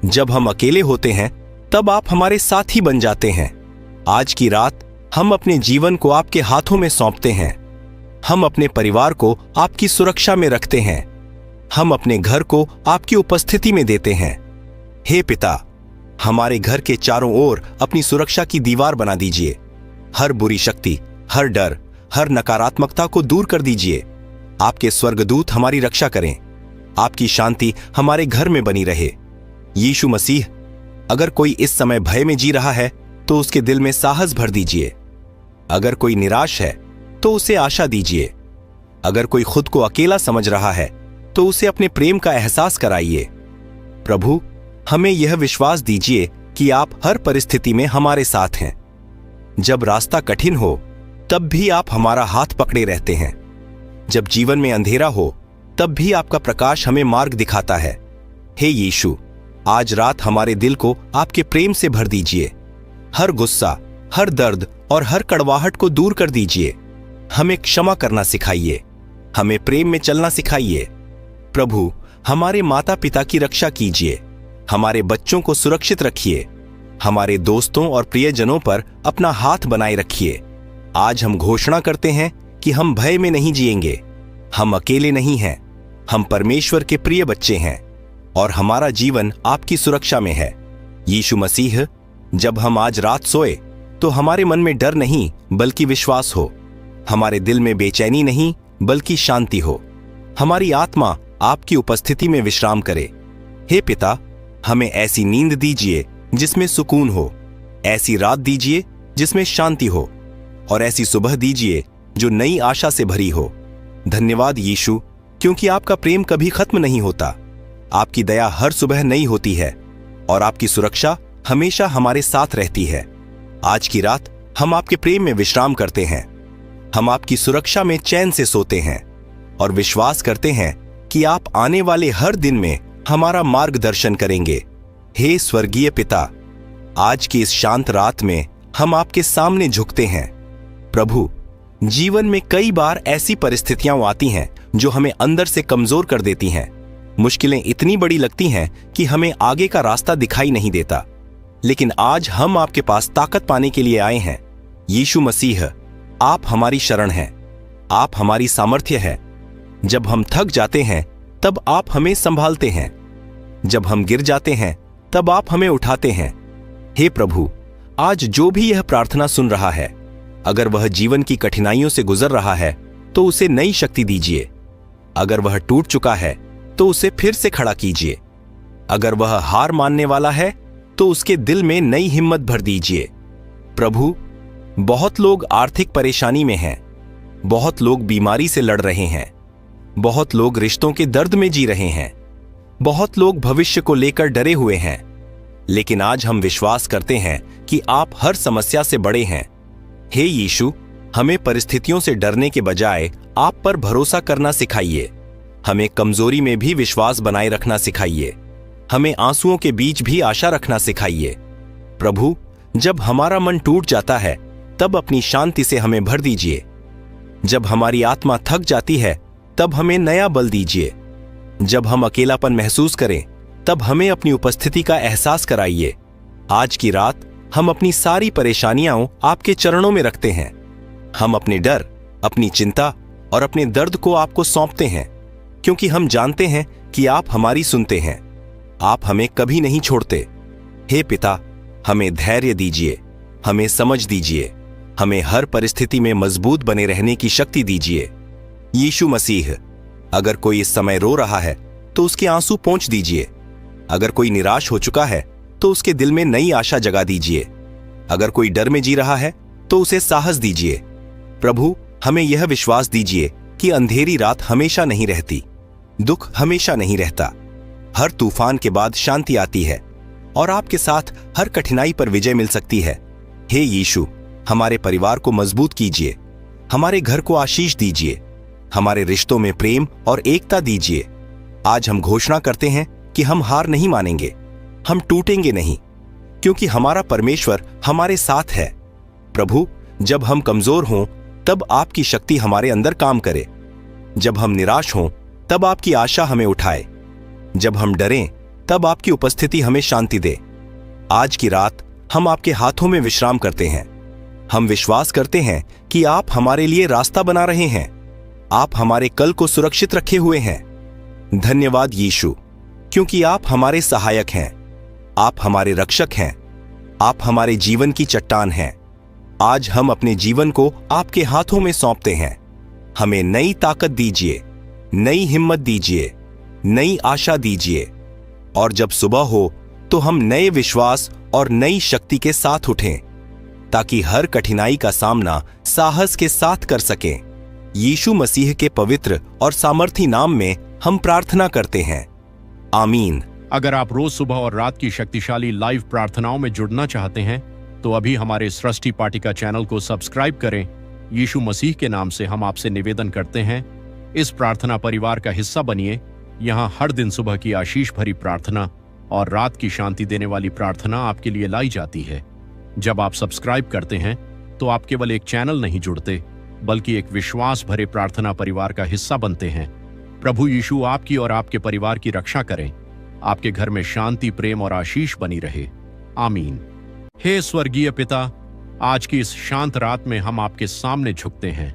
जब हम अकेले होते हैं तब आप हमारे साथी बन जाते हैं। आज की रात हम अपने जीवन को आपके हाथों में सौंपते हैं। हम अपने परिवार को आपकी सुरक्षा में रखते हैं। हम अपने घर को आपकी उपस्थिति में देते हैं। हे पिता, हमारे घर के चारों ओर अपनी सुरक्षा की दीवार बना दीजिए। हर बुरी शक्ति, हर डर, हर नकारात्मकता को दूर कर दीजिए। आपके स्वर्गदूत हमारी रक्षा करें। आपकी शांति हमारे घर में बनी रहे। यीशु मसीह, अगर कोई इस समय भय में जी रहा है तो उसके दिल में साहस भर दीजिए। अगर कोई निराश है तो उसे आशा दीजिए। अगर कोई खुद को अकेला समझ रहा है तो उसे अपने प्रेम का एहसास कराइए। प्रभु, हमें यह विश्वास दीजिए कि आप हर परिस्थिति में हमारे साथ हैं। जब रास्ता कठिन हो तब भी आप हमारा हाथ पकड़े रहते हैं। जब जीवन में अंधेरा हो तब भी आपका प्रकाश हमें मार्ग दिखाता है। हे यीशु, आज रात हमारे दिल को आपके प्रेम से भर दीजिए। हर गुस्सा, हर दर्द और हर कड़वाहट को दूर कर दीजिए। हमें क्षमा करना सिखाइए। हमें प्रेम में चलना सिखाइए। प्रभु, हमारे माता पिता की रक्षा कीजिए। हमारे बच्चों को सुरक्षित रखिए। हमारे दोस्तों और प्रियजनों पर अपना हाथ बनाए रखिए। आज हम घोषणा करते हैं कि हम भय में नहीं जिएंगे। हम अकेले नहीं हैं। हम परमेश्वर के प्रिय बच्चे हैं और हमारा जीवन आपकी सुरक्षा में है। यीशु मसीह, जब हम आज रात सोए तो हमारे मन में डर नहीं बल्कि विश्वास हो। हमारे दिल में बेचैनी नहीं बल्कि शांति हो। हमारी आत्मा आपकी उपस्थिति में विश्राम करे। हे पिता, हमें ऐसी नींद दीजिए जिसमें सुकून हो। ऐसी रात दीजिए जिसमें शांति हो, और ऐसी सुबह दीजिए जो नई आशा से भरी हो। धन्यवाद यीशु, क्योंकि आपका प्रेम कभी खत्म नहीं होता। आपकी दया हर सुबह नई होती है और आपकी सुरक्षा हमेशा हमारे साथ रहती है। आज की रात हम आपके प्रेम में विश्राम करते हैं। हम आपकी सुरक्षा में चैन से सोते हैं और विश्वास करते हैं कि आप आने वाले हर दिन में हमारा मार्गदर्शन करेंगे। हे स्वर्गीय पिता, आज की इस शांत रात में हम आपके सामने झुकते हैं। प्रभु, जीवन में कई बार ऐसी परिस्थितियां आती हैं जो हमें अंदर से कमजोर कर देती हैं। मुश्किलें इतनी बड़ी लगती हैं कि हमें आगे का रास्ता दिखाई नहीं देता। लेकिन आज हम आपके पास ताकत पाने के लिए आए हैं। यीशु मसीह, आप हमारी शरण हैं, आप हमारी सामर्थ्य है। जब हम थक जाते हैं तब आप हमें संभालते हैं। जब हम गिर जाते हैं तब आप हमें उठाते हैं। हे प्रभु, आज जो भी यह प्रार्थना सुन रहा है, अगर वह जीवन की कठिनाइयों से गुजर रहा है तो उसे नई शक्ति दीजिए। अगर वह टूट चुका है तो उसे फिर से खड़ा कीजिए। अगर वह हार मानने वाला है तो उसके दिल में नई हिम्मत भर दीजिए। प्रभु, बहुत लोग आर्थिक परेशानी में हैं, बहुत लोग बीमारी से लड़ रहे हैं, बहुत लोग रिश्तों के दर्द में जी रहे हैं, बहुत लोग भविष्य को लेकर डरे हुए हैं। लेकिन आज हम विश्वास करते हैं कि आप हर समस्या से बड़े हैं। हे यीशु, हमें परिस्थितियों से डरने के बजाय आप पर भरोसा करना सिखाइए। हमें कमजोरी में भी विश्वास बनाए रखना सिखाइए। हमें आंसुओं के बीच भी आशा रखना सिखाइए। प्रभु, जब हमारा मन टूट जाता है तब अपनी शांति से हमें भर दीजिए। जब हमारी आत्मा थक जाती है तब हमें नया बल दीजिए। जब हम अकेलापन महसूस करें तब हमें अपनी उपस्थिति का एहसास कराइए। आज की रात हम अपनी सारी परेशानियां आपके चरणों में रखते हैं। हम अपने डर, अपनी चिंता और अपने दर्द को आपको सौंपते हैं, क्योंकि हम जानते हैं कि आप हमारी सुनते हैं। आप हमें कभी नहीं छोड़ते। हे पिता, हमें धैर्य दीजिए, हमें समझ दीजिए, हमें हर परिस्थिति में मजबूत बने रहने की शक्ति दीजिए। यीशु मसीह, अगर कोई इस समय रो रहा है तो उसके आंसू पोंछ दीजिए। अगर कोई निराश हो चुका है तो उसके दिल में नई आशा जगा दीजिए। अगर कोई डर में जी रहा है तो उसे साहस दीजिए। प्रभु, हमें यह विश्वास दीजिए कि अंधेरी रात हमेशा नहीं रहती, दुख हमेशा नहीं रहता। हर तूफान के बाद शांति आती है और आपके साथ हर कठिनाई पर विजय मिल सकती है। हे यीशु, हमारे परिवार को मजबूत कीजिए, हमारे घर को आशीष दीजिए, हमारे रिश्तों में प्रेम और एकता दीजिए। आज हम घोषणा करते हैं कि हम हार नहीं मानेंगे, हम टूटेंगे नहीं, क्योंकि हमारा परमेश्वर हमारे साथ है। प्रभु, जब हम कमजोर हों तब आपकी शक्ति हमारे अंदर काम करे। जब हम निराश हों तब आपकी आशा हमें उठाए। जब हम डरें तब आपकी उपस्थिति हमें शांति दे। आज की रात हम आपके हाथों में विश्राम करते हैं। हम विश्वास करते हैं कि आप हमारे लिए रास्ता बना रहे हैं। आप हमारे कल को सुरक्षित रखे हुए हैं। धन्यवाद यीशु, क्योंकि आप हमारे सहायक हैं, आप हमारे रक्षक हैं, आप हमारे जीवन की चट्टान हैं। आज हम अपने जीवन को आपके हाथों में सौंपते हैं। हमें नई ताकत दीजिए, नई हिम्मत दीजिए, नई आशा दीजिए, और जब सुबह हो तो हम नए विश्वास और नई शक्ति के साथ उठें, ताकि हर कठिनाई का सामना साहस के साथ कर सकें। यीशु मसीह के पवित्र और सामर्थी नाम में हम प्रार्थना करते हैं, आमीन। अगर आप रोज सुबह और रात की शक्तिशाली लाइव प्रार्थनाओं में जुड़ना चाहते हैं तो अभी हमारे सृष्टि पाटिका चैनल को सब्सक्राइब करें। यीशु मसीह के नाम से हम आपसे निवेदन करते हैं, इस प्रार्थना परिवार का हिस्सा बनिए। यहाँ हर दिन सुबह की आशीष भरी प्रार्थना और रात की शांति देने वाली प्रार्थना आपके लिए लाई जाती है। जब आप सब्सक्राइब करते हैं तो आप केवल एक चैनल नहीं जुड़ते, बल्कि एक विश्वास भरे प्रार्थना परिवार का हिस्सा बनते हैं। प्रभु यीशु आपकी और आपके परिवार की रक्षा करें। आपके घर में शांति, प्रेम और आशीष बनी रहे, आमीन। हे स्वर्गीय पिता, आज की इस शांत रात में हम आपके सामने झुकते हैं।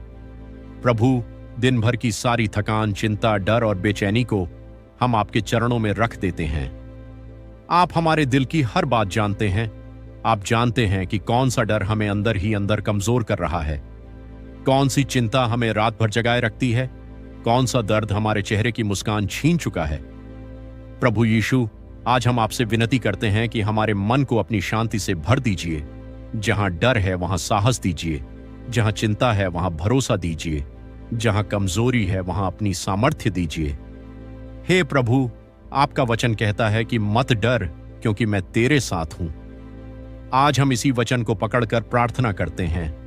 प्रभु, दिन भर की सारी थकान, चिंता, डर और बेचैनी को हम आपके चरणों में रख देते हैं। आप हमारे दिल की हर बात जानते हैं। आप जानते हैं कि कौन सा डर हमें अंदर ही अंदर कमजोर कर रहा है, कौन सी चिंता हमें रात भर जगाए रखती है, कौन सा दर्द हमारे चेहरे की मुस्कान छीन चुका है। प्रभु यीशु, आज हम आपसे विनती करते हैं कि हमारे मन को अपनी शांति से भर दीजिए। जहां डर है वहां साहस दीजिए, जहां चिंता है वहां भरोसा दीजिए, जहां कमजोरी है वहां अपनी सामर्थ्य दीजिए। हे प्रभु, आपका वचन कहता है कि मत डर, क्योंकि मैं तेरे साथ हूं। आज हम इसी वचन को पकड़कर प्रार्थना करते हैं।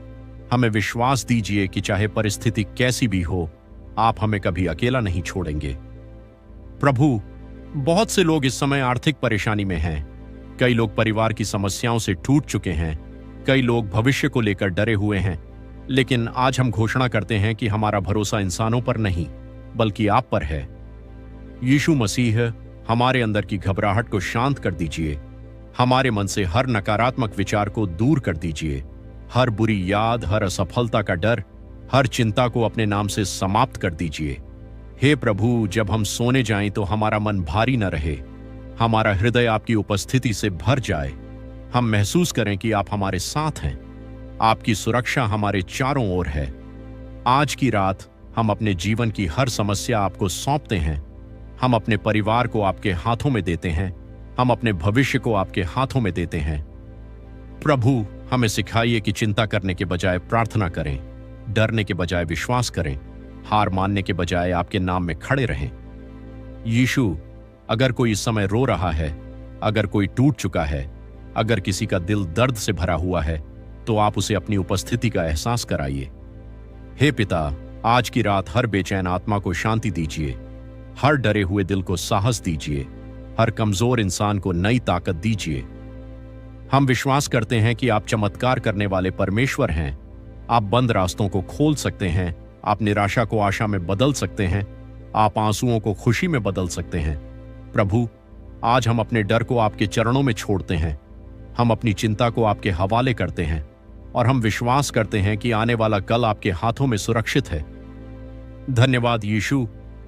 हमें विश्वास दीजिए कि चाहे परिस्थिति कैसी भी हो, आप हमें कभी अकेला नहीं छोड़ेंगे। प्रभु, बहुत से लोग इस समय आर्थिक परेशानी में हैं। कई लोग परिवार की समस्याओं से टूट चुके हैं। कई लोग भविष्य को लेकर डरे हुए हैं। लेकिन आज हम घोषणा करते हैं कि हमारा भरोसा इंसानों पर नहीं, बल्कि आप पर है। यीशु मसीह, हमारे अंदर की घबराहट को शांत कर दीजिए। हमारे मन से हर नकारात्मक विचार को दूर कर दीजिए। हर बुरी याद, हर असफलता का डर, हर चिंता को अपने नाम से समाप्त कर दीजिए। हे प्रभु, जब हम सोने जाएं तो हमारा मन भारी न रहे, हमारा हृदय आपकी उपस्थिति से भर जाए। हम महसूस करें कि आप हमारे साथ हैं, आपकी सुरक्षा हमारे चारों ओर है। आज की रात हम अपने जीवन की हर समस्या आपको सौंपते हैं। हम अपने परिवार को आपके हाथों में देते हैं। हम अपने भविष्य को आपके हाथों में देते हैं। प्रभु, हमें सिखाइए कि चिंता करने के बजाय प्रार्थना करें, डरने के बजाय विश्वास करें, हार मानने के बजाय आपके नाम में खड़े रहें। यीशु, अगर कोई इस समय रो रहा है, अगर कोई टूट चुका है, अगर किसी का दिल दर्द से भरा हुआ है, तो आप उसे अपनी उपस्थिति का एहसास कराइए। हे पिता, आज की रात हर बेचैन आत्मा को शांति दीजिए, हर डरे हुए दिल को साहस दीजिए, हर कमजोर इंसान को नई ताकत दीजिए। हम विश्वास करते हैं कि आप चमत्कार करने वाले परमेश्वर हैं। आप बंद रास्तों को खोल सकते हैं, आप निराशा को आशा में बदल सकते हैं, आप आंसुओं को खुशी में बदल सकते हैं। प्रभु, आज हम अपने डर को आपके चरणों में छोड़ते हैं। हम अपनी चिंता को आपके हवाले करते हैं और हम विश्वास करते हैं कि आने वाला कल आपके हाथों में सुरक्षित है। धन्यवाद यीशु,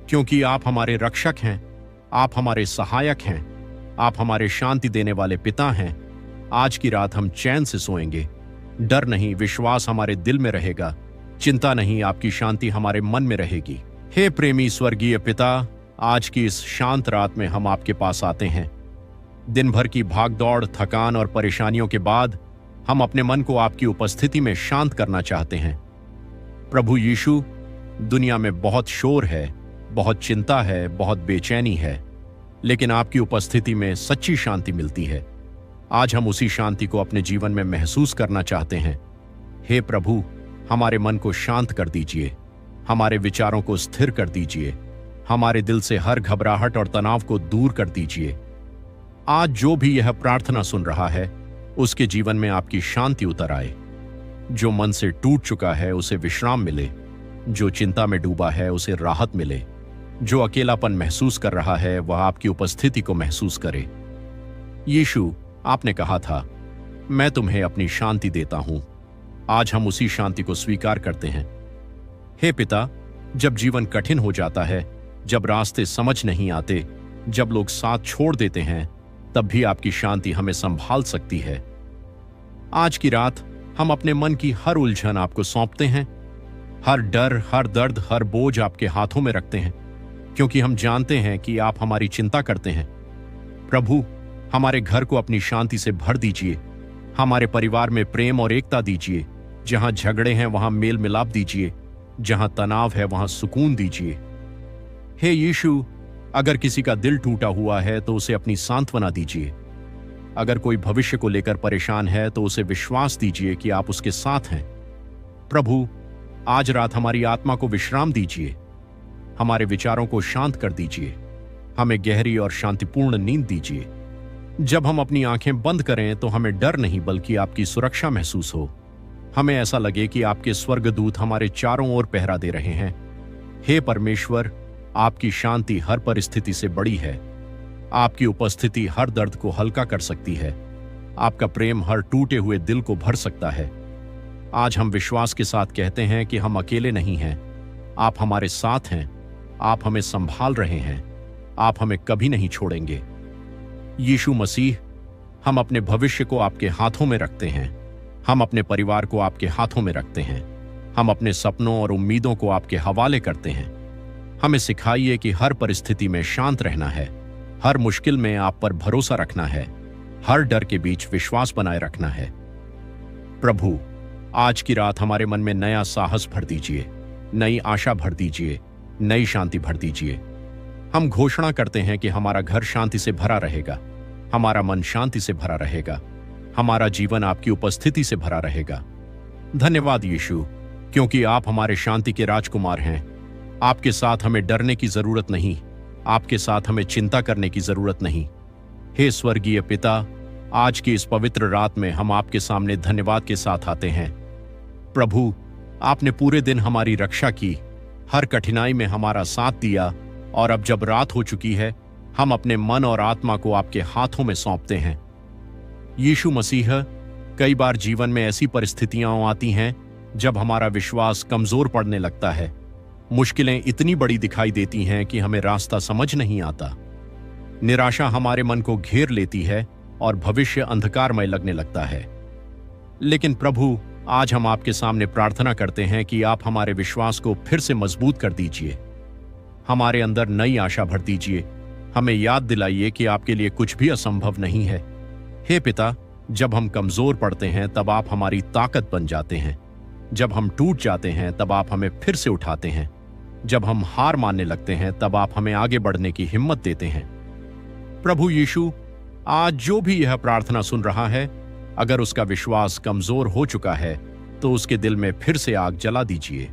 क्योंकि आप हमारे रक्षक हैं, आप हमारे सहायक हैं, आप हमारे शांति देने वाले पिता हैं। आज की रात हम चैन से सोएंगे। डर नहीं, विश्वास हमारे दिल में रहेगा। चिंता नहीं, आपकी शांति हमारे मन में रहेगी। हे प्रेमी स्वर्गीय पिता, आज की इस शांत रात में हम आपके पास आते हैं। दिन भर की भागदौड़, थकान और परेशानियों के बाद हम अपने मन को आपकी उपस्थिति में शांत करना चाहते हैं। प्रभु यीशु, दुनिया में बहुत शोर है, बहुत चिंता है, बहुत बेचैनी है, लेकिन आपकी उपस्थिति में सच्ची शांति मिलती है। आज हम उसी शांति को अपने जीवन में महसूस करना चाहते हैं। हे प्रभु, हमारे मन को शांत कर दीजिए, हमारे विचारों को स्थिर कर दीजिए, हमारे दिल से हर घबराहट और तनाव को दूर कर दीजिए। आज जो भी यह प्रार्थना सुन रहा है, उसके जीवन में आपकी शांति उतर आए। जो मन से टूट चुका है उसे विश्राम मिले, जो चिंता में डूबा है उसे राहत मिले, जो अकेलापन महसूस कर रहा है वह आपकी उपस्थिति को महसूस करे। यीशु, आपने कहा था, मैं तुम्हें अपनी शांति देता हूं। आज हम उसी शांति को स्वीकार करते हैं। हे पिता, जब जीवन कठिन हो जाता है, जब रास्ते समझ नहीं आते, जब लोग साथ छोड़ देते हैं, तब भी आपकी शांति हमें संभाल सकती है। आज की रात हम अपने मन की हर उलझन आपको सौंपते हैं। हर डर, हर दर्द, हर बोझ आपके हाथों में रखते हैं, क्योंकि हम जानते हैं कि आप हमारी चिंता करते हैं। प्रभु, हमारे घर को अपनी शांति से भर दीजिए। हमारे परिवार में प्रेम और एकता दीजिए। जहां झगड़े हैं वहां मेल मिलाप दीजिए, जहां तनाव है वहां सुकून दीजिए। हे यीशु, अगर किसी का दिल टूटा हुआ है तो उसे अपनी सांत्वना दीजिए। अगर कोई भविष्य को लेकर परेशान है तो उसे विश्वास दीजिए कि आप उसके साथ हैं। प्रभु, आज रात हमारी आत्मा को विश्राम दीजिए, हमारे विचारों को शांत कर दीजिए, हमें गहरी और शांतिपूर्ण नींद दीजिए। जब हम अपनी आंखें बंद करें तो हमें डर नहीं बल्कि आपकी सुरक्षा महसूस हो। हमें ऐसा लगे कि आपके स्वर्गदूत हमारे चारों ओर पहरा दे रहे हैं। हे परमेश्वर, आपकी शांति हर परिस्थिति से बड़ी है। आपकी उपस्थिति हर दर्द को हल्का कर सकती है। आपका प्रेम हर टूटे हुए दिल को भर सकता है। आज हम विश्वास के साथ कहते हैं कि हम अकेले नहीं हैं। आप हमारे साथ हैं, आप हमें संभाल रहे हैं, आप हमें कभी नहीं छोड़ेंगे। यीशु मसीह, हम अपने भविष्य को आपके हाथों में रखते हैं। हम अपने परिवार को आपके हाथों में रखते हैं। हम अपने सपनों और उम्मीदों को आपके हवाले करते हैं। हमें सिखाइए कि हर परिस्थिति में शांत रहना है, हर मुश्किल में आप पर भरोसा रखना है, हर डर के बीच विश्वास बनाए रखना है। प्रभु, आज की रात हमारे मन में नया साहस भर दीजिए, नई आशा भर दीजिए, नई शांति भर दीजिए। हम घोषणा करते हैं कि हमारा घर शांति से भरा रहेगा, हमारा मन शांति से भरा रहेगा, हमारा जीवन आपकी उपस्थिति से भरा रहेगा। धन्यवाद यीशु, क्योंकि आप हमारे शांति के राजकुमार हैं। आपके साथ हमें डरने की जरूरत नहीं, आपके साथ हमें चिंता करने की जरूरत नहीं। हे स्वर्गीय पिता, आज की इस पवित्र रात में हम आपके सामने धन्यवाद के साथ आते हैं। प्रभु, आपने पूरे दिन हमारी रक्षा की, हर कठिनाई में हमारा साथ दिया, और अब जब रात हो चुकी है, हम अपने मन और आत्मा को आपके हाथों में सौंपते हैं। यीशु मसीह, कई बार जीवन में ऐसी परिस्थितियां आती हैं जब हमारा विश्वास कमजोर पड़ने लगता है। मुश्किलें इतनी बड़ी दिखाई देती हैं कि हमें रास्ता समझ नहीं आता। निराशा हमारे मन को घेर लेती है और भविष्य अंधकारमय लगने लगता है। लेकिन प्रभु, आज हम आपके सामने प्रार्थना करते हैं कि आप हमारे विश्वास को फिर से मजबूत कर दीजिए, हमारे अंदर नई आशा भर दीजिए। हमें याद दिलाइए कि आपके लिए कुछ भी असंभव नहीं है। हे पिता, जब हम कमजोर पड़ते हैं तब आप हमारी ताकत बन जाते हैं। जब हम टूट जाते हैं तब आप हमें फिर से उठाते हैं। जब हम हार मानने लगते हैं तब आप हमें आगे बढ़ने की हिम्मत देते हैं। प्रभु यीशु, आज जो भी यह प्रार्थना सुन रहा है, अगर उसका विश्वास कमजोर हो चुका है तो उसके दिल में फिर से आग जला दीजिए।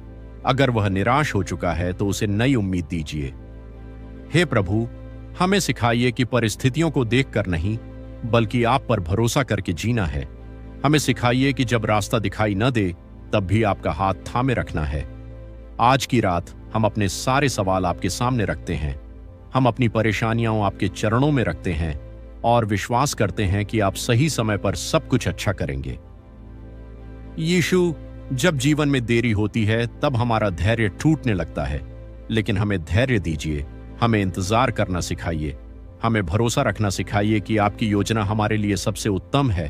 अगर वह निराश हो चुका है तो उसे नई उम्मीद दीजिए। हे प्रभु, हमें सिखाइए कि परिस्थितियों को देखकर नहीं, बल्कि आप पर भरोसा करके जीना है। हमें सिखाइए कि जब रास्ता दिखाई न दे तब भी आपका हाथ थामे रखना है। आज की रात हम अपने सारे सवाल आपके सामने रखते हैं। हम अपनी परेशानियां आपके चरणों में रखते हैं और विश्वास करते हैं कि आप सही समय पर सब कुछ अच्छा करेंगे। यीशु, जब जीवन में देरी होती है तब हमारा धैर्य टूटने लगता है, लेकिन हमें धैर्य दीजिए, हमें इंतजार करना सिखाइए, हमें भरोसा रखना सिखाइए कि आपकी योजना हमारे लिए सबसे उत्तम है।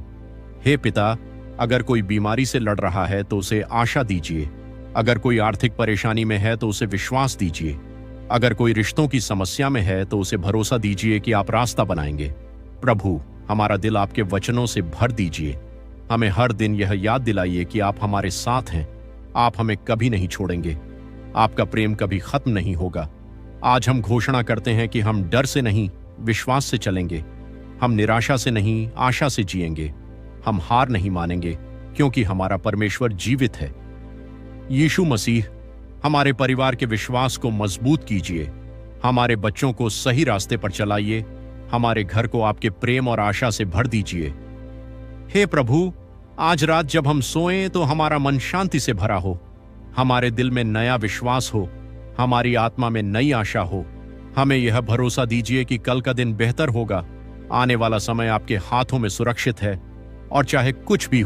हे पिता, अगर कोई बीमारी से लड़ रहा है तो उसे आशा दीजिए, अगर कोई आर्थिक परेशानी में है तो उसे विश्वास दीजिए, अगर कोई रिश्तों की समस्या में है तो उसे भरोसा दीजिए कि आप रास्ता बनाएंगे। प्रभु, हमारा दिल आपके वचनों से भर दीजिए। हमें हर दिन यह याद दिलाइए कि आप हमारे साथ हैं, आप हमें कभी नहीं छोड़ेंगे, आपका प्रेम कभी खत्म नहीं होगा। आज हम घोषणा करते हैं कि हम डर से नहीं, विश्वास से चलेंगे। हम निराशा से नहीं, आशा से जिएंगे। हम हार नहीं मानेंगे, क्योंकि हमारा परमेश्वर जीवित है। यीशु मसीह, हमारे परिवार के विश्वास को मजबूत कीजिए, हमारे बच्चों को सही रास्ते पर चलाइए, हमारे घर को आपके प्रेम और आशा से भर दीजिए। हे प्रभु, आज रात जब हम सोएं तो हमारा मन शांति से भरा हो, हमारे दिल में नया विश्वास हो, हमारी आत्मा में नई आशा हो। हमें यह भरोसा दीजिए कि कल का दिन बेहतर होगा, आने वाला समय आपके हाथों में सुरक्षित है, और चाहे कुछ भी हो